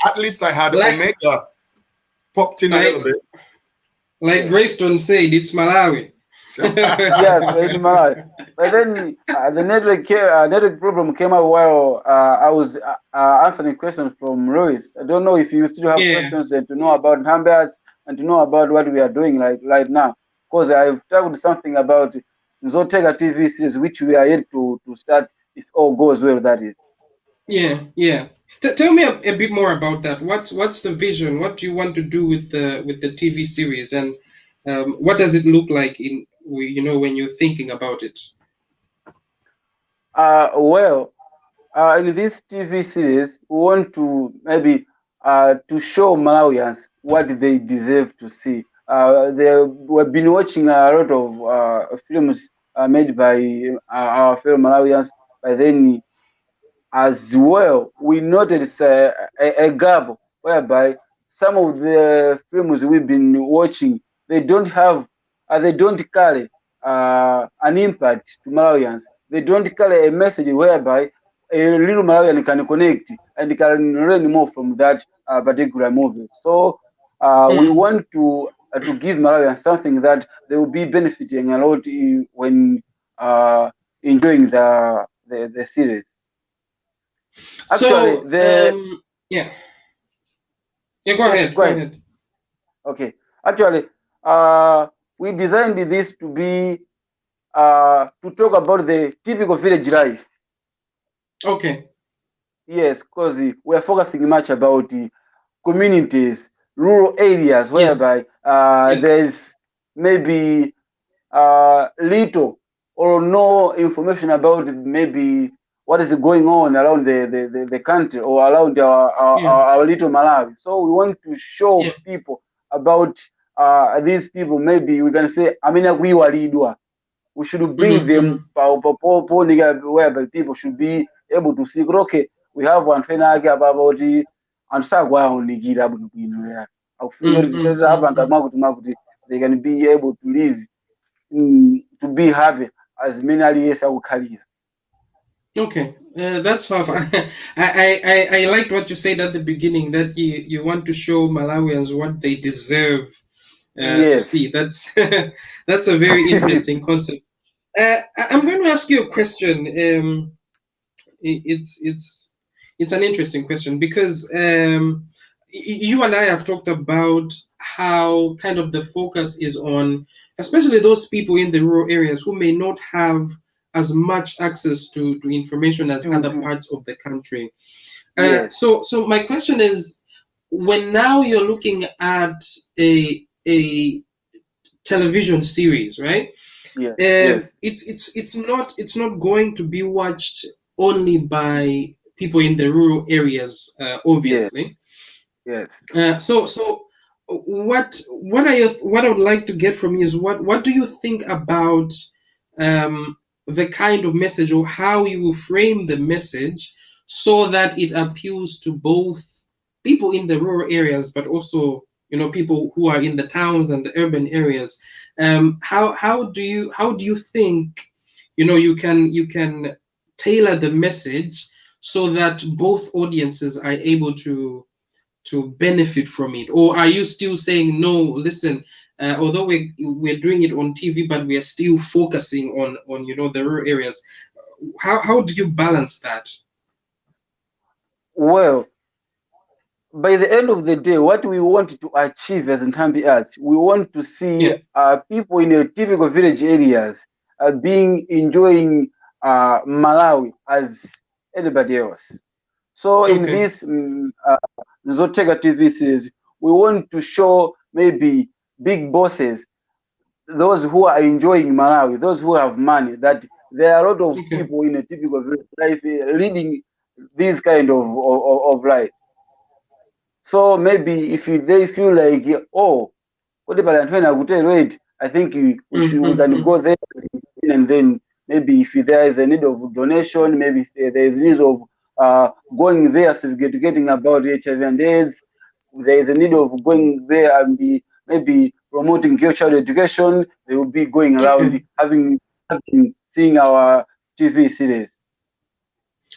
At least I had Omega popped in a little bit. Like Greystone said, it's Malawi. Yes, it's Malawi. But then the network problem came up while I was answering questions from Royce. I don't know if you still have questions and to know about Nthambi Arts and to know about what we are doing right now. Because I've talked something about Nzotega TV series, which we are yet to start, if all goes well, that is. Yeah. Tell me a bit more about that. What's the vision? What do you want to do with the TV series, and what does it look like when you're thinking about it? In this TV series, we want to maybe to show Malawians what they deserve to see. We've been watching a lot of films made by our fellow Malawians, but then as well, we noticed a gap whereby some of the films we've been watching, they don't carry an impact to Malawians. They don't carry a message whereby a little Malawian can connect and can learn more from that particular movie. So we want to give Malawians something that they will be benefiting a lot when enjoying the series. Actually, go ahead. Okay. Actually, we designed this to be to talk about the typical village life. Okay. Yes, because we are focusing much about the communities, rural areas, whereby there's maybe little or no information about maybe what is going on around the country or around our little Malawi. So we want to show people about these people. Maybe we can say, we should bring them whereby people should be able to see, okay, we have one fenagi about the and they can be able to live to be happy as many years as we can. Okay, that's fine. I liked what you said at the beginning, that you want to show Malawians what they deserve to see. That's that's a very interesting concept. I'm going to ask you a question. It's an interesting question because you and I have talked about how kind of the focus is on, especially those people in the rural areas who may not have as much access to information as other parts of the country. So my question is, when now you're looking at a television series, right? It's not going to be watched only by people in the rural areas, obviously. So what I would like to get from you is what do you think about the kind of message, or how you will frame the message so that it appeals to both people in the rural areas, but also people who are in the towns and the urban areas? How do you think you can tailor the message so that both audiences are able to benefit from it? Or are you still saying, no, listen, although we're doing it on TV, but we are still focusing on the rural areas? How do you balance that? Well, by the end of the day, what we want to achieve as Nthambi Arts, we want to see people in the typical village areas enjoying Malawi as anybody else. So in this Nzotega TV series, we want to show maybe big bosses, those who are enjoying Malawi, those who have money, that there are a lot of people in a typical life leading this kind of life. So maybe if they feel like, oh, wait, I think we can go there, and then maybe if there is a need of donation, maybe if there is need of going there, getting about HIV and AIDS, there is a need of going there and maybe promoting child education. They will be going around having seeing our TV series.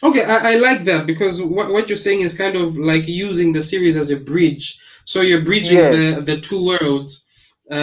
Okay, I like that, because what you're saying is kind of like using the series as a bridge. So you're bridging the two worlds. So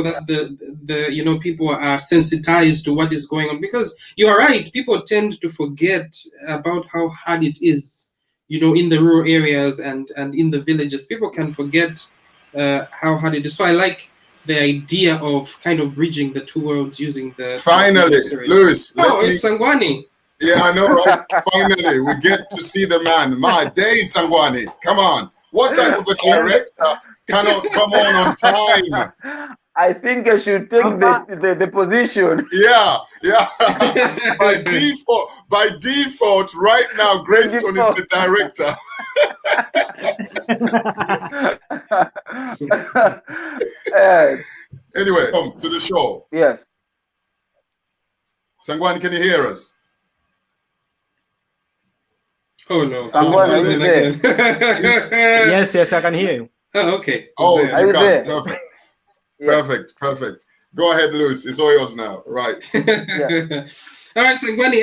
that the people are sensitized to what is going on, because you are right, people tend to forget about how hard it is, in the rural areas and in the villages. People can forget how hard it is. So I like the idea of kind of bridging the two worlds using the finally series. Lewis, it's Sangwani. Yeah, I know, right? Finally we get to see the man. My day, Sangwani, come on. What type of a director cannot come on time? I think I should take the position. Yeah. by default, right now, Greystone is the director. Anyway, come to the show. Yes. Sangwani, can you hear us? Oh no. Sangwani, are you there? Yes, I can hear you. Oh, okay. Oh, you can. Perfect. Perfect. Go ahead, Lewis. It's all yours now. Right. Yeah. All right, Sangwani.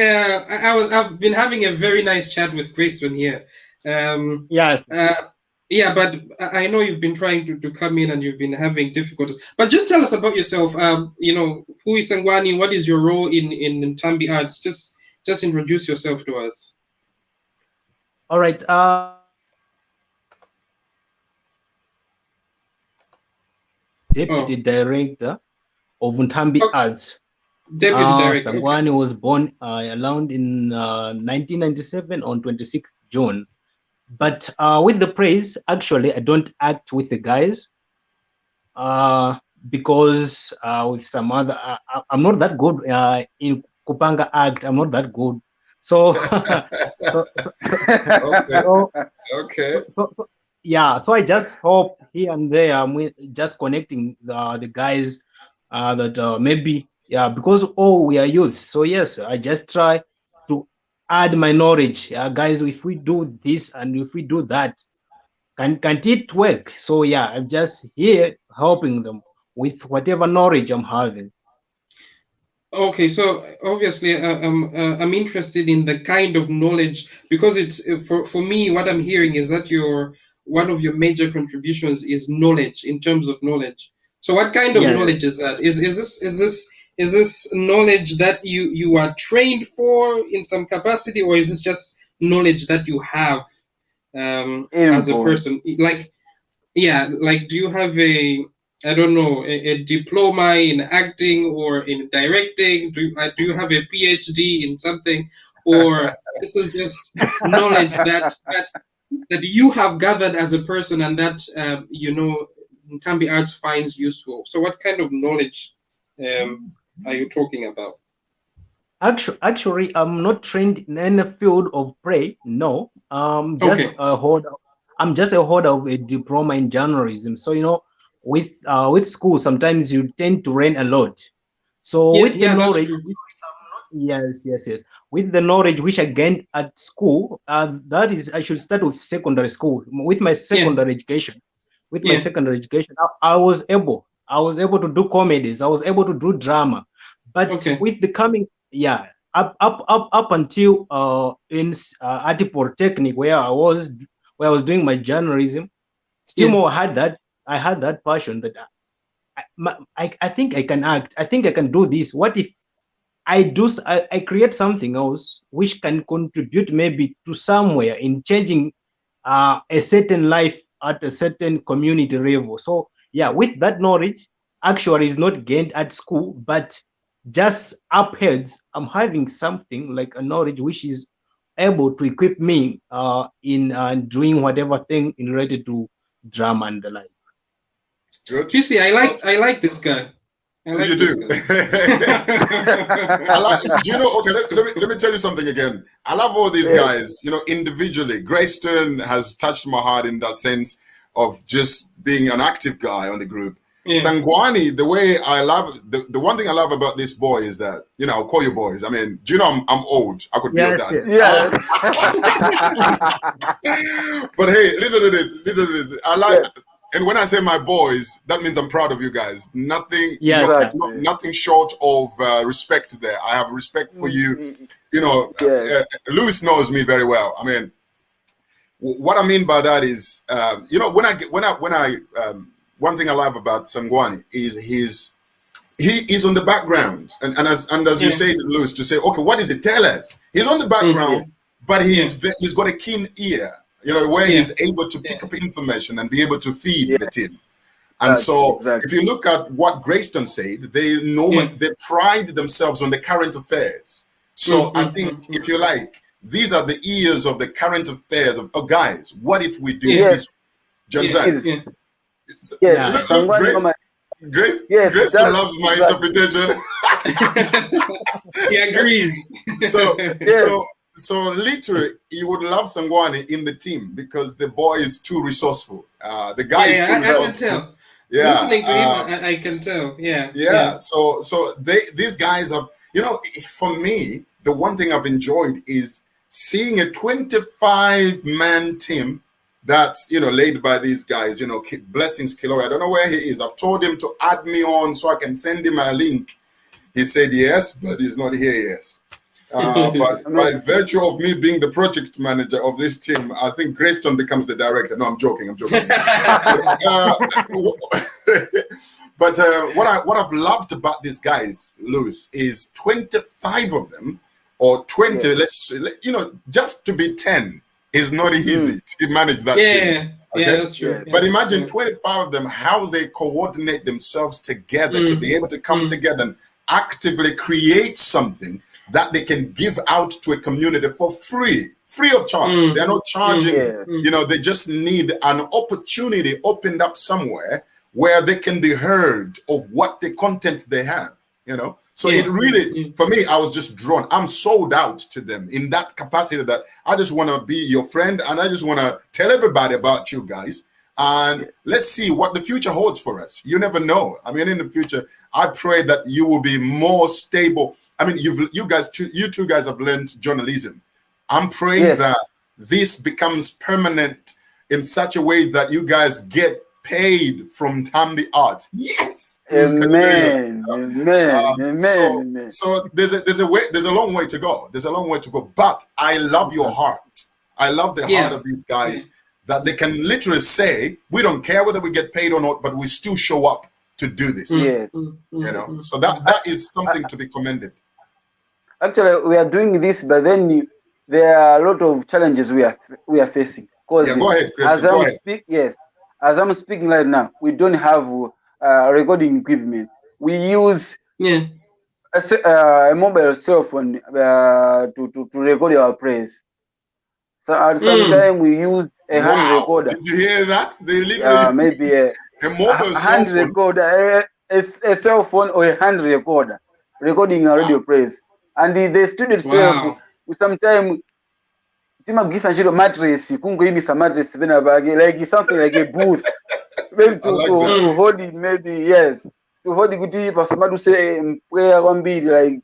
I've been having a very nice chat with Greystone here. Yes. But I know you've been trying to come in and you've been having difficulties. But just tell us about yourself. Who is Sangwani? What is your role in Nthambi Arts? Just introduce yourself to us. All right. Deputy Director of Nthambi Arts. Deputy Director. Sangwani was born around in 1997 on 26th June. But with the praise, actually, I don't act with the guys because with some other, I'm not that good in Kupanga act. I'm not that good. So, so I just hope here and there I'm just connecting the guys that maybe because we are youth. So yes, I just try to add my knowledge, guys. If we do this and if we do that, can it work? So I'm just here helping them with whatever knowledge I'm having. Okay, so obviously I'm interested in the kind of knowledge, because it's for me, what I'm hearing is that one of your major contributions is knowledge, in terms of knowledge. So what kind of knowledge is that? Is this knowledge that you are trained for in some capacity, or is this just knowledge that you have as a person? Like do you have a diploma in acting or in directing? Do you have a PhD in something, or this is just knowledge that you have gathered as a person and that Nthambi Arts finds useful? So what kind of knowledge are you talking about? Actually, I'm not trained in any field of play. No, just I'm just a holder of a diploma in journalism. So with school, sometimes you tend to learn a lot. So with the knowledge, yes. With the knowledge which I gained at school, that is, I should start with secondary school. With my secondary education, I was able to do comedies. I was able to do drama. But with the coming, up until in Art Polytechnic, where I was doing my journalism, still more I had that passion that I think I can act. I think I can do this. What if I create something else which can contribute maybe to somewhere in changing a certain life at a certain community level? So with that knowledge, actually is not gained at school, but just upheads, I'm having something like a knowledge which is able to equip me in doing whatever thing related to drama and the like. Good. You see, I like this guy. Like you do. I like, do you know? Okay, let me tell you something again. I love all these guys. You know, individually, Grayston has touched my heart in that sense of just being an active guy on the group. Yeah. Sangwani, the way I love the one thing I love about this boy is that, you know, I'll call you boys. I mean, do you know I'm old? I could be your dad. Yeah. But hey, listen to this. Listen to this. I like. And when I say my boys, that means I'm proud of you guys. Nothing, nothing short of respect there. I have respect for you. You know, Louis knows me very well. I mean, what I mean by that is, you know, one thing I love about Sangwani is he is on the background, and as you say, Louis, to say, okay, what is it? Tell us. He's on the background, but he's got a keen ear. You know, where he's able to pick up information and be able to feed the team. And so if you look at what Grayston said, they pride themselves on the current affairs. So I think, if you like, these are the ears of the current affairs of, oh, guys, what if we do this? Grayston loves my interpretation. He agrees. So literally, you would love Sangwani in the team because the boy is too resourceful. The guy is too resourceful. I can tell. Yeah, listening to him, I can tell. Yeah. So these guys have, you know, for me, the one thing I've enjoyed is seeing a 25-man team that's, you know, led by these guys. You know, Blessings Kiloy. I don't know where he is. I've told him to add me on so I can send him a link. He said yes, but he's not here yet. But by virtue of me being the project manager of this team, I think Grayston becomes the director. No, I'm joking. But what I've loved about these guys, Louis, is 25 of them, or 20. Let's, you know, just to be 10 is not easy to manage that team. Okay? Yeah, that's true. But imagine 25 of them, how they coordinate themselves together to be able to come together and actively create something that they can give out to a community for free of charge. They're not charging, you know, they just need an opportunity opened up somewhere where they can be heard of what the content they have, you know. So it really, for me, I was just drawn. I'm sold out to them in that capacity that I just want to be your friend and I just want to tell everybody about you guys. And let's see what the future holds for us. You never know. I mean, in the future, I pray that you will be more stable. I mean, you two guys have learned journalism. I'm praying that this becomes permanent in such a way that you guys get paid from Nthambi Arts. Yes. Amen. So there's a long way to go. There's a long way to go. But I love your heart. I love the heart of these guys that they can literally say, we don't care whether we get paid or not, but we still show up to do this. You know, so that is something to be commended. Actually, we are doing this, but then there are a lot of challenges we are facing. Go ahead, Chris. As I'm speaking right now, we don't have recording equipment. We use a mobile cell phone to record our praise. So at some time we use a hand recorder. Did you hear that? They literally maybe a mobile hand recorder, a cell phone or a hand recorder, recording a radio praise. And the studio itself, we sometimes mattress, mattress, like something like a booth, maybe to hold it, maybe to hold the good for somebody to say prayer one beat, like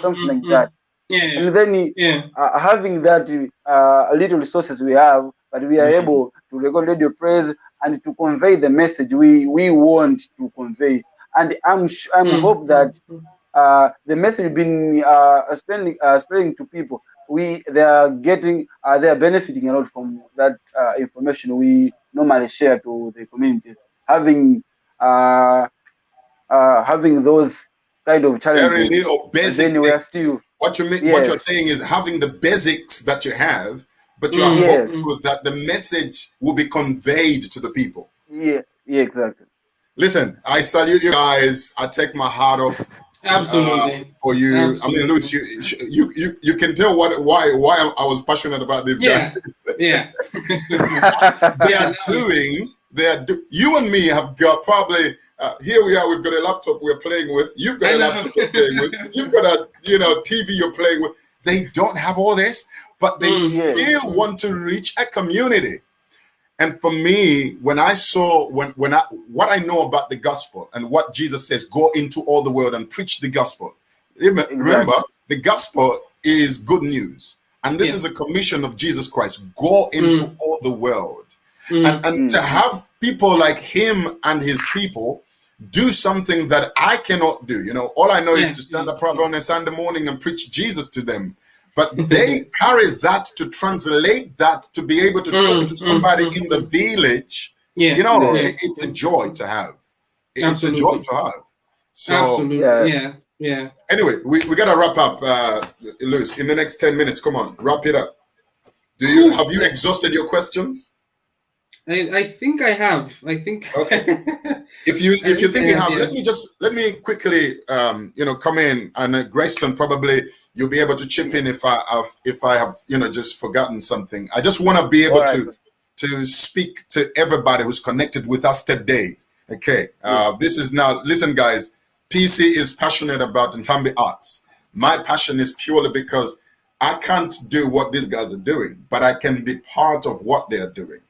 something like that. And then having that little resources we have, but we are able to record radio praise and to convey the message we want to convey. And I'm hope that the message being spreading to people, they are benefiting a lot from that information we normally share to the communities. Having those kind of challenges. Very little basic. Then we are still. What you're saying is having the basics that you have, but you are hopeful that the message will be conveyed to the people. Yeah, exactly. Listen, I salute you guys. I take my hat off. Absolutely. For you. Absolutely. I mean, Louis, you can tell why I was passionate about this guy. Yeah. They are doing You and me have got probably here we are. We've got a laptop we're playing with. You've got a laptop you're playing with. You've got a TV you're playing with. They don't have all this, but they still want to reach a community. And for me, when I saw what I know about the gospel and what Jesus says, go into all the world and preach the gospel. Remember, the gospel is good news, and this is a commission of Jesus Christ. Go into all the world. And to have people like him and his people do something that I cannot do. All I know is to stand up probably on a Sunday morning and preach Jesus to them. But they carry that to translate that to be able to talk to somebody in the village. It's a joy to have. It's a joy to have. So, Anyway, we got to wrap up, Luce, in the next 10 minutes. Come on, wrap it up. Have you exhausted your questions? I think I have. I think. Okay. If you think you have, let me quickly come in, and Grayston, probably you'll be able to chip in if I have just forgotten something. I just want to be able to speak to everybody who's connected with us today. Okay. This is now, listen, guys. PC is passionate about Nthambi Arts. My passion is purely because I can't do what these guys are doing, but I can be part of what they're doing.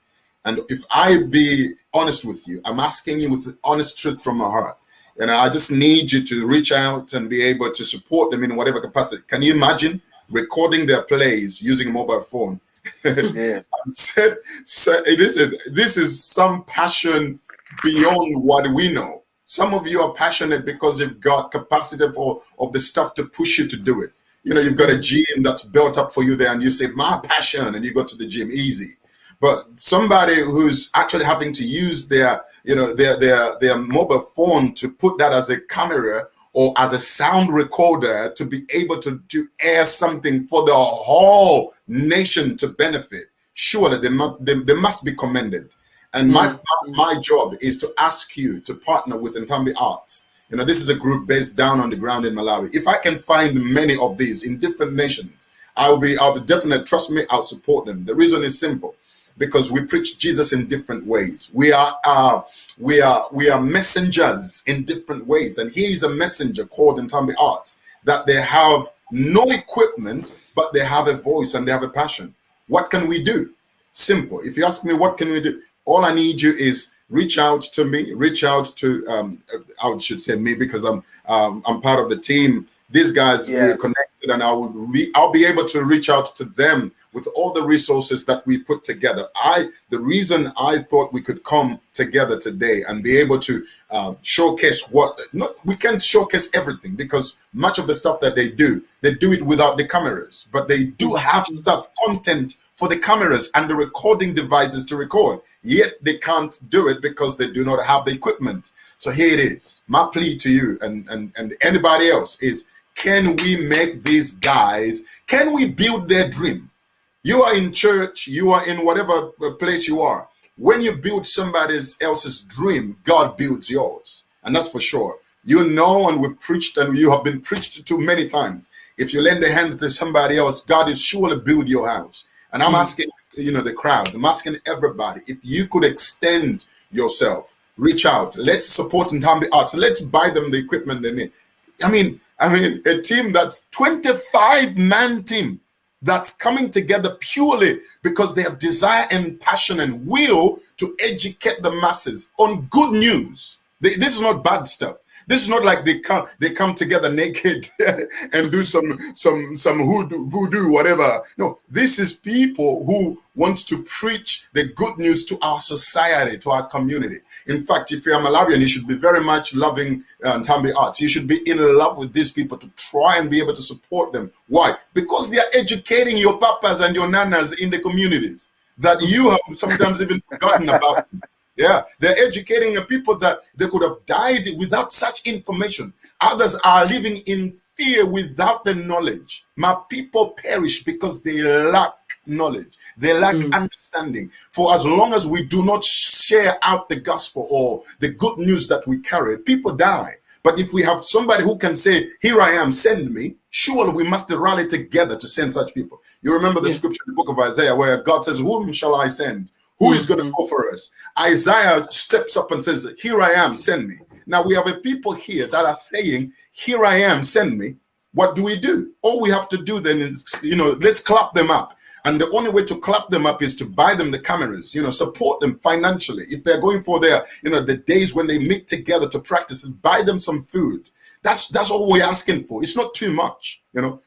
And if I be honest with you, I'm asking you with honest truth from my heart. I just need you to reach out and be able to support them in whatever capacity. Can you imagine recording their plays using a mobile phone? Yeah. Listen, this is some passion beyond what we know. Some of you are passionate because you've got capacity of the stuff to push you to do it. You've got a gym that's built up for you there, and you say, my passion, and you go to the gym easy. But somebody who's actually having to use their mobile phone to put that as a camera or as a sound recorder to be able to air something for the whole nation to benefit, surely they must be commended. And my job is to ask you to partner with Nthambi Arts. This is a group based down on the ground in Malawi. If I can find many of these in different nations, I'll be definitely, trust me, I'll support them. The reason is simple. Because we preach Jesus in different ways. We are messengers in different ways. And he is a messenger called Nthambi Arts, that they have no equipment, but they have a voice and they have a passion. What can we do? Simple. If you ask me, what can we do? All I need you is reach out to me, reach out to, I should say me, because I'm part of the team. These guys, we're connected, and I'll be able to reach out to them with all the resources that we put together. The reason I thought we could come together today and be able to showcase we can't showcase everything, because much of the stuff that they do it without the cameras, but they do have content for the cameras and the recording devices to record, yet they can't do it because they do not have the equipment. So here it is. My plea to you and anybody else is, can we make these guys, can we build their dream? You are in church, you are in whatever place you are. When you build somebody else's dream, God builds yours. And that's for sure. And we've preached, and you have been preached to many times. If you lend a hand to somebody else, God is sure to build your house. And I'm asking, the crowds, I'm asking everybody, if you could extend yourself, reach out. Let's support Nthambi Arts. Let's buy them the equipment they need. I mean, a team that's 25-man team that's coming together purely because they have desire and passion and will to educate the masses on good news. This is not bad stuff. This is not like they come together naked and do some voodoo, whatever. No, this is people who want to preach the good news to our society, to our community. In fact, if you're a Malawian, you should be very much loving Nthambi Arts. You should be in love with these people to try and be able to support them. Why? Because they are educating your papas and your nanas in the communities that you have sometimes even forgotten about. Yeah, they're educating people that they could have died without such information. Others are living in fear without the knowledge. My people perish because they lack knowledge. They lack understanding. For as long as we do not share out the gospel or the good news that we carry, people die. But if we have somebody who can say, here I am, send me, surely we must rally together to send such people. You remember the scripture in the book of Isaiah where God says, whom shall I send? Who is going to go for us? Isaiah steps up and says, here I am, send me. Now we have a people here that are saying, here I am, send me. What do we do? All we have to do then is, let's clap them up. And the only way to clap them up is to buy them the cameras, support them financially. If they're going for their, the days when they meet together to practice, buy them some food. That's all we're asking for. It's not too much.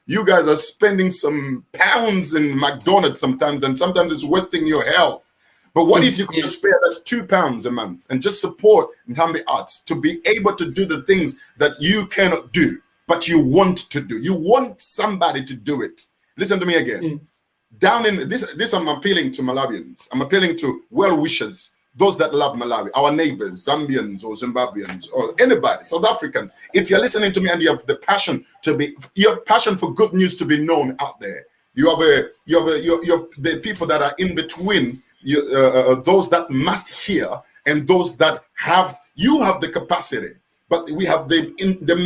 You guys are spending some pounds in McDonald's sometimes, and sometimes it's wasting your health. But what if you could spare that £2 a month and just support Nthambi Arts to be able to do the things that you cannot do, but you want to do? You want somebody to do it. Listen to me again. Down in this, I'm appealing to Malawians. I'm appealing to well-wishers, those that love Malawi, our neighbors, Zambians or Zimbabweans or anybody, South Africans. If you're listening to me and you have the passion your passion for good news to be known out there, you have the people that are in between. Those that must hear and those that have the capacity, but we have the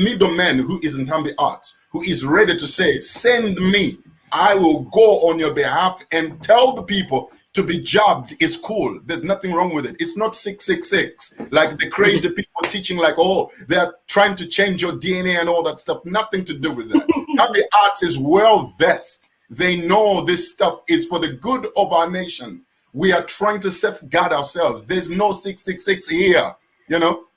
middleman who is Nthambi Arts, who is ready to say, send me, I will go on your behalf and tell the people to be jabbed is cool. There's nothing wrong with it. It's not 666 like the crazy people teaching, like, oh, they're trying to change your DNA and all that stuff. Nothing to do with that. Nthambi Arts is well versed. They know this stuff is for the good of our nation. We are trying to safeguard ourselves. There's no 666 here,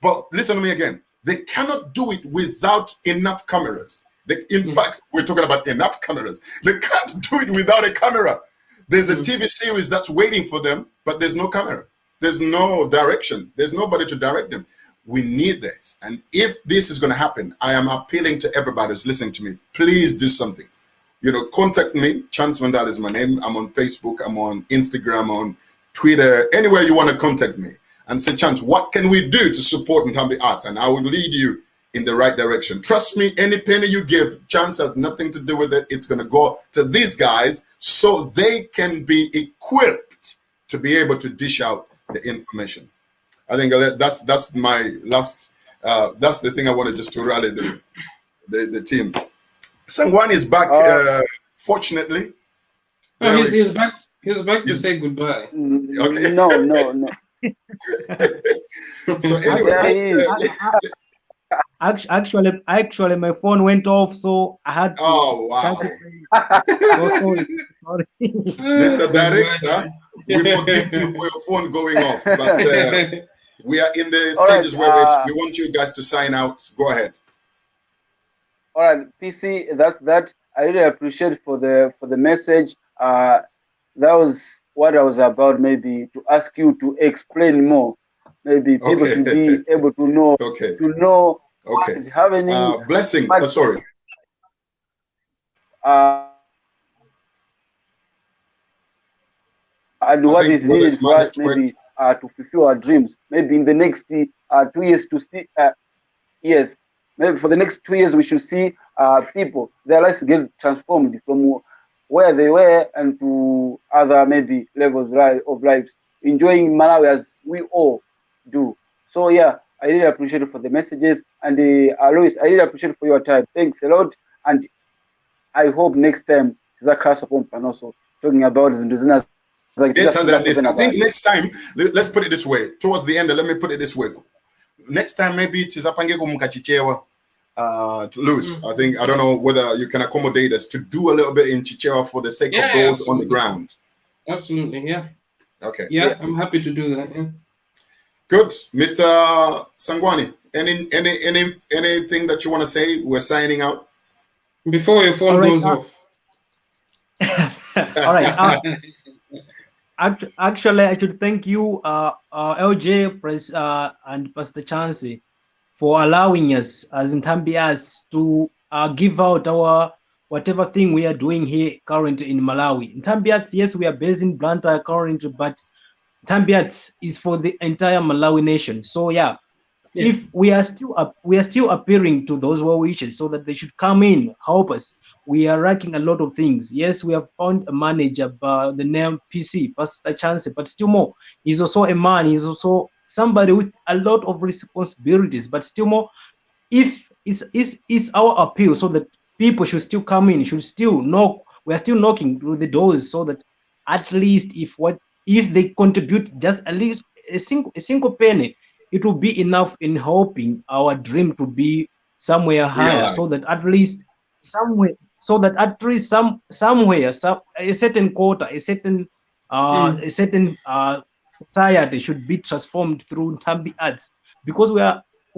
But listen to me again. They cannot do it without enough cameras. In fact, we're talking about enough cameras. They can't do it without a camera. There's a TV series that's waiting for them, but there's no camera. There's no direction. There's nobody to direct them. We need this. And if this is going to happen, I am appealing to everybody who's listening to me. Please do something. Contact me. Chance Mandal is my name. I'm on Facebook. I'm on Instagram, on Twitter, anywhere you want to contact me and say, Chance, what can we do to support Nthambi Arts? And I will lead you in the right direction. Trust me, any penny you give, Chance has nothing to do with it. It's going to go to these guys so they can be equipped to be able to dish out the information. I think that's my last, that's the thing I wanted just to rally the team. Sangwani is back, fortunately. No, he's back. He's back to say goodbye. Okay. No. So anyway, actually, my phone went off, so I had to. Oh wow! Sorry. Mr. Director, we forgive you for your phone going off, but we are in the stages where we want you guys to sign out. Go ahead. All right, PC. That's that. I really appreciate for the message. That was what I was about. Maybe to ask you to explain more. Maybe people should be able to know what is happening. Blessing. Sorry. And what is needed for us, maybe to fulfill our dreams. Maybe in the next 2 years to see. Yes. Maybe for the next 2 years, we should see people, their lives get transformed from where they were and to other maybe levels of lives, enjoying Malawi as we all do. So yeah, I really appreciate it for the messages, and Alois, I really appreciate it for your time. Thanks a lot, and I hope next time is a class upon also talking about the I think next time, let's put it this way. Towards the end, let me put it this way. Next time, maybe it is to Louis. I don't know whether you can accommodate us to do a little bit in Chichewa for the sake of those on the ground. Absolutely, yeah. Okay. Yeah, I'm happy to do that. Yeah. Good, Mr. Sangwani. Anything that you want to say? We're signing out before your phone goes off. All right. Actually, I should thank you, LJ, and Pastor Chansey, for allowing us as Nthambi Arts to give out our whatever thing we are doing here currently in Malawi. Nthambi Arts, yes, we are based in Blantyre currently, but Nthambi Arts is for the entire Malawi nation. So yeah, if we are still appealing to those well-wishers so that they should come in, help us. We are lacking a lot of things. Yes, we have found a manager by the name PC, Pastor Chansey, but still more. He's also a man. He's also somebody with a lot of responsibilities, but still more. If it's our appeal so that people should still come in, should still knock. We are still knocking through the doors so that at least if what if they contribute just at least a single penny, it will be enough in helping our dream to be somewhere higher, so that at least somewhere, a certain quarter, a certain society should be transformed through Nthambi Arts, because we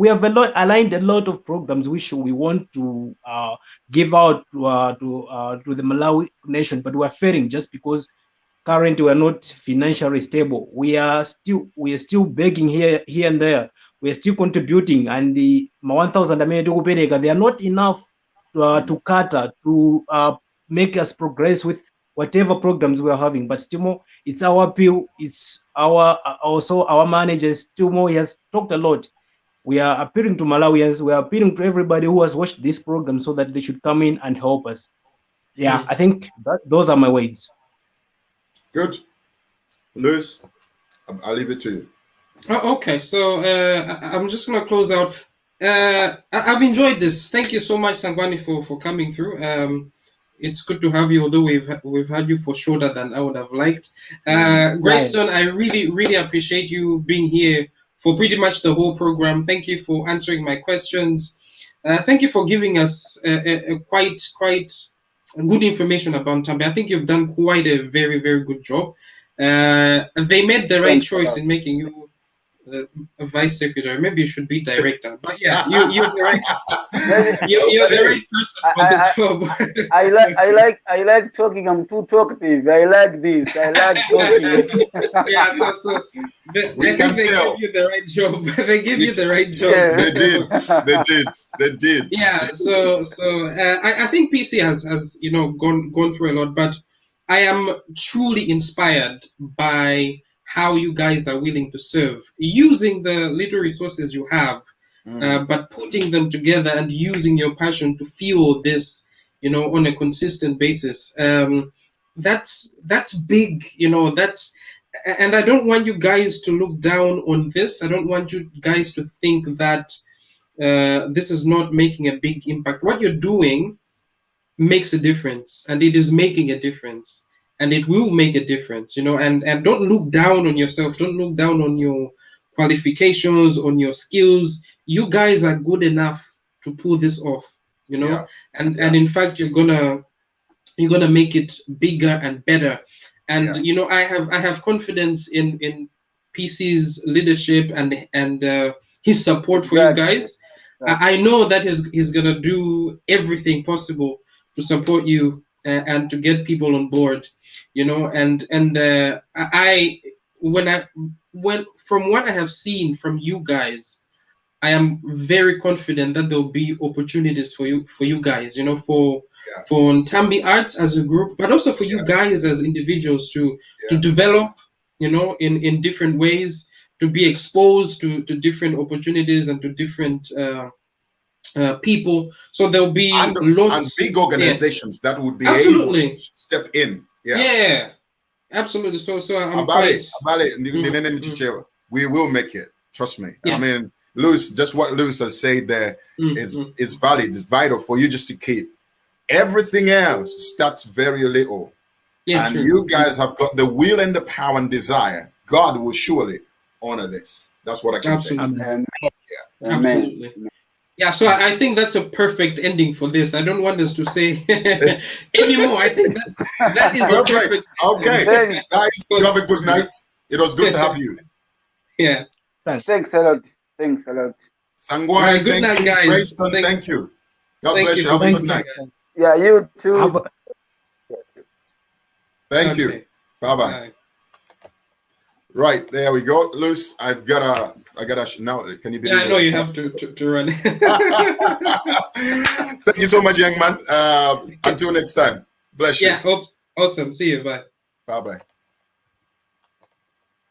have aligned a lot of programs which we want to give out to the Malawi nation, but we're failing just because currently we're not financially stable. We are still begging here and there. We are still contributing, and the 1,000 they are not enough to cater to make us progress with whatever programs we are having. But still more, it's our appeal. It's also our managers. Still more, he has talked a lot. We are appealing to Malawians. We are appealing to everybody who has watched this program, so that they should come in and help us. Yeah, I think those are my ways. Good. Lewis, I'll leave it to you. Oh, okay, so I'm just going to close out. I've enjoyed this. Thank you so much, Sangwani, for coming through. It's good to have you, although we've had you for shorter than I would have liked. Greystone, I really appreciate you being here for pretty much the whole program. Thank you for answering my questions. Thank you for giving us quite good information about Nthambi. I think you've done quite a very good job. They made the right choice in making you a vice secretary. Maybe you should be director. But yeah, you're the right. You're the right person for the job. I like talking. I'm too talkative. I like this. I like talking. Yeah, so they gave you the right job. They gave you the right job. Yeah. They did. Yeah. So I think PC has gone through a lot, but I am truly inspired by how you guys are willing to serve, using the little resources you have, but putting them together and using your passion to fuel this, on a consistent basis. That's big, and I don't want you guys to look down on this. I don't want you guys to think that this is not making a big impact. What you're doing makes a difference, and it is making a difference. And it will make a difference, and don't look down on yourself. Don't look down on your qualifications, on your skills. You guys are good enough to pull this off, and in fact, you're gonna make it bigger and better. And I have confidence in PC's leadership and his support for you guys. I know that he's gonna do everything possible to support you and to get people on board, and from what I have seen from you guys, I am very confident that there'll be opportunities for you guys, for Nthambi Arts as a group, but also for you guys as individuals to develop, in different ways, to be exposed to different opportunities and to different people. So there'll be lots and big organizations that would be absolutely able to step in. Yeah, absolutely. So I'm we will make it. Trust me. I mean, Lewis, just what Lewis has said there is valid. It's vital for you just to keep. Everything else starts very little. And you guys have got the will and the power and desire. God will surely honor this. That's what I can say. Amen. Yeah. Absolutely. Yeah, so I think that's a perfect ending for this. I don't want us to say anymore. I think that is a perfect. Okay, guys, you have a good night. It was good to have you. Yeah. Thanks a lot. Sangwani, good night, guys. Greystone, thank you. God bless you. Have a good night. Yeah, you too. Thank you. Bye-bye. Right, there we go. Lewis, I gotta now. Can you believe it? I know you have to run. Thank you so much, young man. Until next time. Bless you. Yeah, awesome. See you. Bye. Bye-bye.